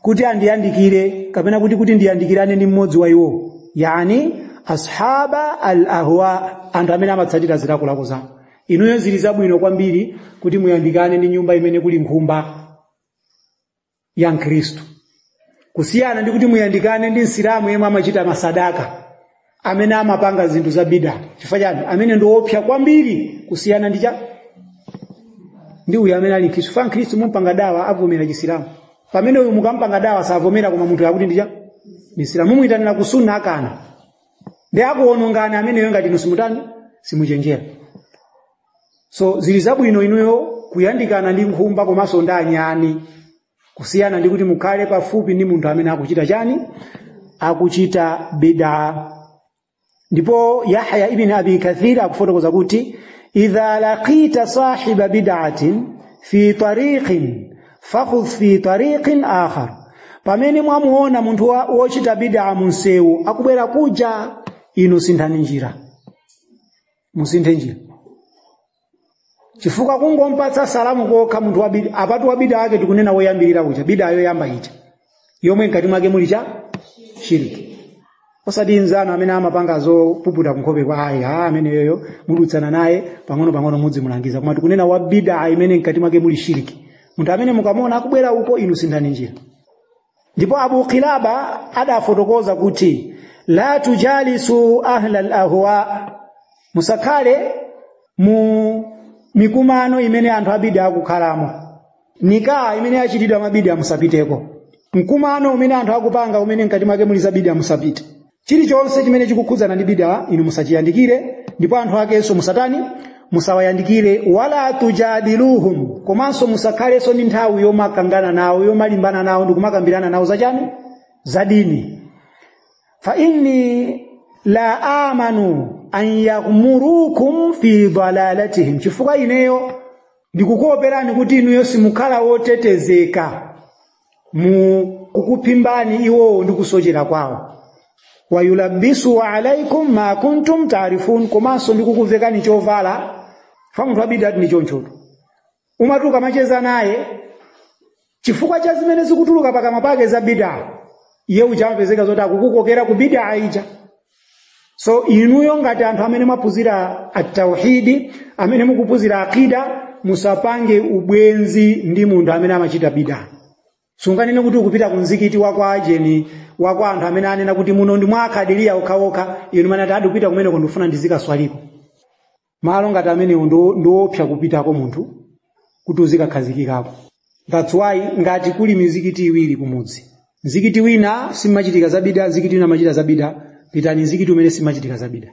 kuti andiyandikire kapena kuti ndiyandikirane ndi mmodzi wa iwo, yani ashaba al-ahwa, anthu amene amatsatira zilakolako zawo. Inuyo zili zabwino kwambiri kuti muyandikane ndi nyumba imene kuli nkhumba ya Mkristo, kusiyana ndi kuti muyandikane ndi Nsilamu yemwe amachita masadaka, amene amapanga zinthu za bid'a. Chifukwa chani? Amene ndi opsa kwambiri kusiyana ndi uyu amene ali Mkristo. Fa Mkristo mumpanga dawa avomera Chisilamu, pamene uyu mukampanga dawa savomera, koma munthu yakuti ndi Msilamu mumuyitanira ku sunna akana, ndi akuonongana amene yo ngati nusimutani simuchenjera. So zili zabwino inuyo kuyandikana ndi nkhumba komanso ndi anyani, kusiyana ndi kuti mukhale pafupi ndi munthu amene akuchita chani, akuchita bid'a. Ndipo Yahya ibn Abi Kathir akufotokoza kuti idha laqita sahiba bid'atin fi tariqin fakhudh fi tariqin akhar, pamene mwamuona munthu wochita bid'a munsewu akubwera kuja, inu sinthani njira, musinthe njira. Chifukwa kungompatsa salamu kokha munthu wa bid'a, apatu wa bid'a ake tikunena woyambirira kuja bid'a yoyamba ija yomwe mkati mwake muli shiriki. Osati nzano amene amapanga zopuputa kunkhope kwa amene yoyo mudutsana naye pang'ono mudzi mulangiza, koma tikunena wa bid'a imene mkati mwake muli shiriki. Munthu amene mukamona akubwera uko, inu sinthani njira. Ndipo Abu Qilaba adafotokoza kuti la tujalisu ahla al-ahwa, musakhale mu mikumano imene anthu abid'a akukhalamo, nika imene achitidwa mabid'a musapiteko, mkumano umene anthu akupanga umene mkati mwake muli za bid'a musapite. Chilichonse chimene chikukhudzana ndi bid'a inu musachiyandikire, ndipo anthu akenso musawayandikire. Wala tujadiluhum, komanso musakhalenso ndi nthawi yomakangana nawo, yomalimbana nawo ndi kumakambirana nawo zachani, za dini. Fa inni la amanu an yaghmurukum fi dalalatihim, chifukwa ineyo ndikukuoperani kuti inuyo simukhala wotetezeka mu kukuphimbani iwo ndi kusochera kwawo. Wa yulabbisu alaikum ma kuntum ta'rifun, komanso ndikukuvekani chovala. Fa munthu abid'a ni chonchoto, umatuka macheza naye chifukwa cha zimene zikutuluka pakamwa pake za bid'a, iye uchamapezeka zoti akukukokera ku bid'a ija. So inuyo ngati anthu amene mwaphunzira at-tauhidi, amene mukuphunzira akida, musapange ubwenzi ndi munthu amene amachita bid'a. Sunganene kuti ukupita ku mzikiti wa kwa ajeni, wa kwa anthu amene anena kuti muno ndi mwa akadilia okhaokha, inu manati adi kupita kumene kondofuna ndizika swaliko. Malo ngati amene ndiopsa kupitako munthu kuti uzikakhazikikako. That's why ngati kuli mizikiti iwiri kumudzi, mzikiti wina simachitika za bid'a, mzikiti wina machita za bid'a, pitani mzikiti umene simachitika za bid'a.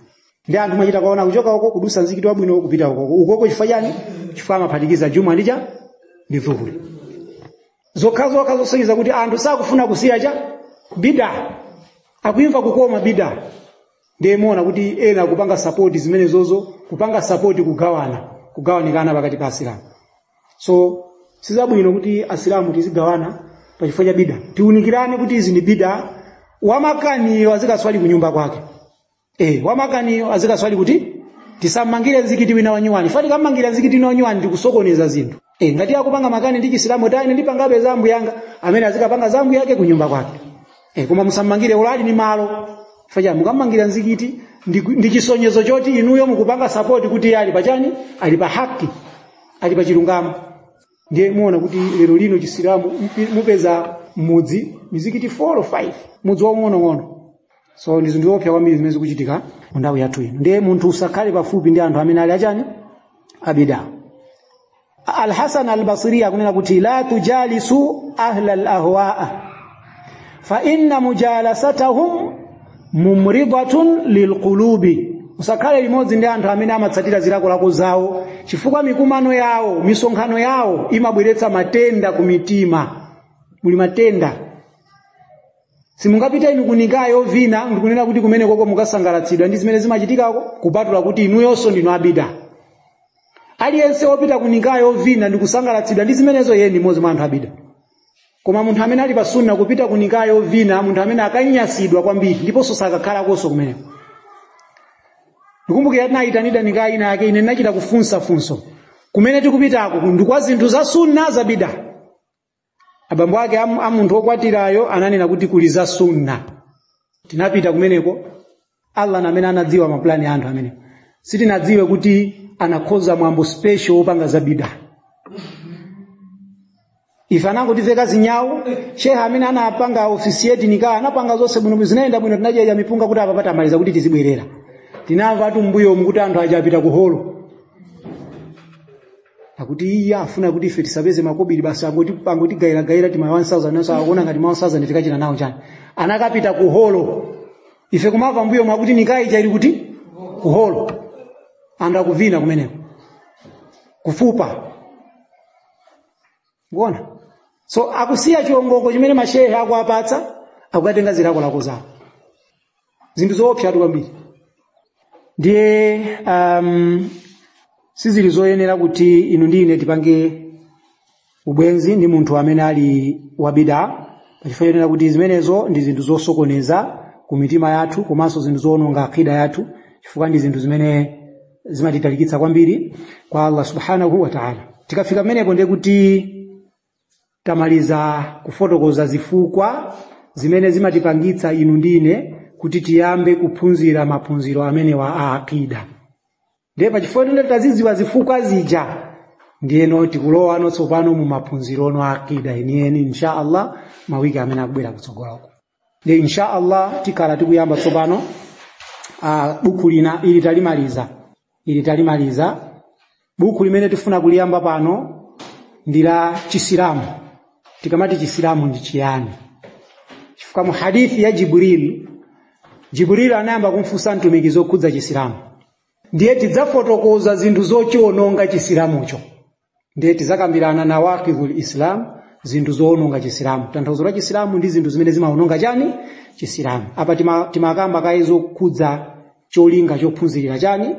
Ndi anthu machita kaona kuchoka uko kudusa mzikiti wabwino kupita uko chifukwa chani? Chifukwa amaphatikiza juma ndi dhuhuri. Zokhazo zosonyeza kuti anthu sakufuna kusiya bid'a, akuimva kukoma bid'a. Ndiye muona kuti ena kupanga support zimene zozo, kupanga support kugawanikana pakati pa Asilamu. So sizabwino kuti Asilamu tizigawana pa chifukwa cha bid'a. Tiunikirane kuti izi ndi bid'a. Wamakaniyo azikaswali kunyumba kwake. Wamakaniyo azikaswali kuti tisamangire mzikiti wina wanyuwani. Fati kamangira mzikiti wina wanyuwani ndikusokoneza zinthu. Ngati akupanga makani ndi Chisilamu taine ndipangabe zambu yanga, amene azikapanga zambu yake kunyumba kwake. Koma musamangire ulali ni malo. Faja mukamangira mzikiti ndi chisonyezo choti inuyo mukupanga support kuti yali pachani, ali pa haki, ali pa chilungamo. Ndiye muona kuti lero lino Chisilamu mupeza mudzi mizikiti 4 or 5, mudzi wang'ono. So ndizo ndiopsa kwambiri zimene zikuchitika mu ndawu yathu ino. Ndiye munthu usakhale pafupi ndi anthu amene ali achani, abid'a. Al-Hasan al-Basri akunena kuti la tujalisu ahla al-ahwa fa inna mujalasatahum mumridatun lilqulubi, usakhale limodzi ndi anthu amene amatsatira zilakolako zawo, chifukwa mikumano yawo, misonkhano yawo imabweretsa matenda ku mitima. Muli matenda. Simungapita inu kunikayo vina ndikunena kuti kumene koko mukasangalatsidwa ndi zimene zimachitikako, kupatula kuti inuyonso ndinu abid'a. Aliyense wopita kunikayo vina ndikusangalatsidwa ndi zimenezo yeye ndi mmodzi mwa anthu abid'a. Koma munthu amene ali pa sunna kupita kunikayo vina, munthu amene akanyasidwa kwambiri ndiponso sakakhala konso kumeneko. Ndikumbukira tinayitanida nikayi ina yake ine nachita kufunsa kumene tikupitako ndi kwa zinthu za sunna za bid'a. Abambo ake amunthu okwatirayo ananena kuti kuli za sunna. Tinapita kumeneko, Allah namene anadziwa maplani anthu amene. Sitinadziwe kuti anakhoza mwambo special opanga za bid'a. Ifanango tiveka zinyawo, sheha amene anapanga ofisi yetu nikaa, anapanga zonse bwino zinaenda bwino tinaja mipunga kuti apapata amaliza kuti tizibwerera. Tinamva atu mbuyo mukuti anthu ajapita ku holo. Akuti iya afuna kuti ife tisapeze makobiri basi angoti gaira tima 1000 nasa akuona ngati 1000 tikachina nawo chani. Anakapita ku holo. Ife kumava mbuyo mwakuti nikai chairi kuti ku holo. Anda kuvina kumeneko. Kufupa. Ngona? So akusiya chiongoko chimene mashehe akuapatsa akukatenga zilako lako zawo. Zinthu zoopsa kwambiri. Ndiye sizili zoyenera kuti inu ndine tipange ubwenzi ndi munthu amene ali wa bid'a. Pachifanira kuti zimenezo ndi zinthu zosokoneza ku mitima yathu komanso zinthu zoononga akida yathu chifukwa ndi zinthu zimene zimatitalikitsa kwambiri kwa Allah subhanahu wa ta'ala. Tikafika menepo ndiye kuti tamaliza kufotokoza zifukwa zimene zimatipangitsa inu ndine kuti tiyambe kuphunzira maphunziro amene wa akida. Ndiye pachifanira taziziwa zifukwa zija ndiyeno tikulowa notsopano mu maphunziro no akida enieni inshallah mawiki amene akubwera kutsogolako. Ndiye inshallah tikala tikuyamba tsopano buku lina ili talimaliza buku limene tifuna kuliyamba pano ndila Chisilamu. Tikamati Chisilamu ndi chiyani? Chifukwa mu hadithi ya Jibril anayamba kumfunsa mtumiki zokhudza Chisilamu. Ndiye tidzafotokoza zinthu zochiononga Chisilamucho. Ndiye tizakambirana na waqidhul Islam, zinthu zoononga Chisilamu. Tanthauzo la Chisilamu ndi zinthu zimene zimaononga chani Chisilamu. Apa timakamba kaizo kudza cholinga chophunzirira chani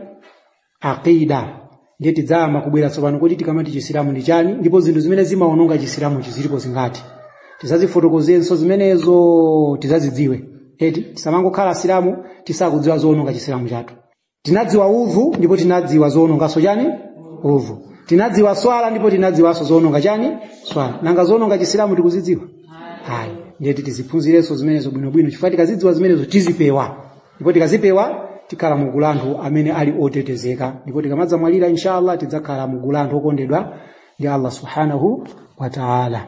aqida. Ndiye tidzama kubwera tsopano kuti tikamati Chisilamu ndi chani ndipo zinthu zimene zimaononga Chisilamu chizilipo zingati. Tizazifotokozenso zimenezo tizazidziwe. Eti tisamangokhala Islamu tisakudziwa zoononga Chisilamu chathu. Tinadziwa udhu ndipo tinadziwa zoonongaso chani udhu. Tinadziwa swala ndipo tinadziwaso zoononga chani swala. Nanga zoononga Chisilamu tikuzidziwa? Hayi. Ndiye tiziphunzireso zimenezo bwinobwino chifukwa tikazidziwa zimenezo tizipewa. Ndipo tikazipewa tikhala mugulanthu amene ali otetezeka. Ndipo tikamadza mwalira inshallah tidzakhala mugulanthu okondedwa ndi Allah subhanahu wa ta'ala.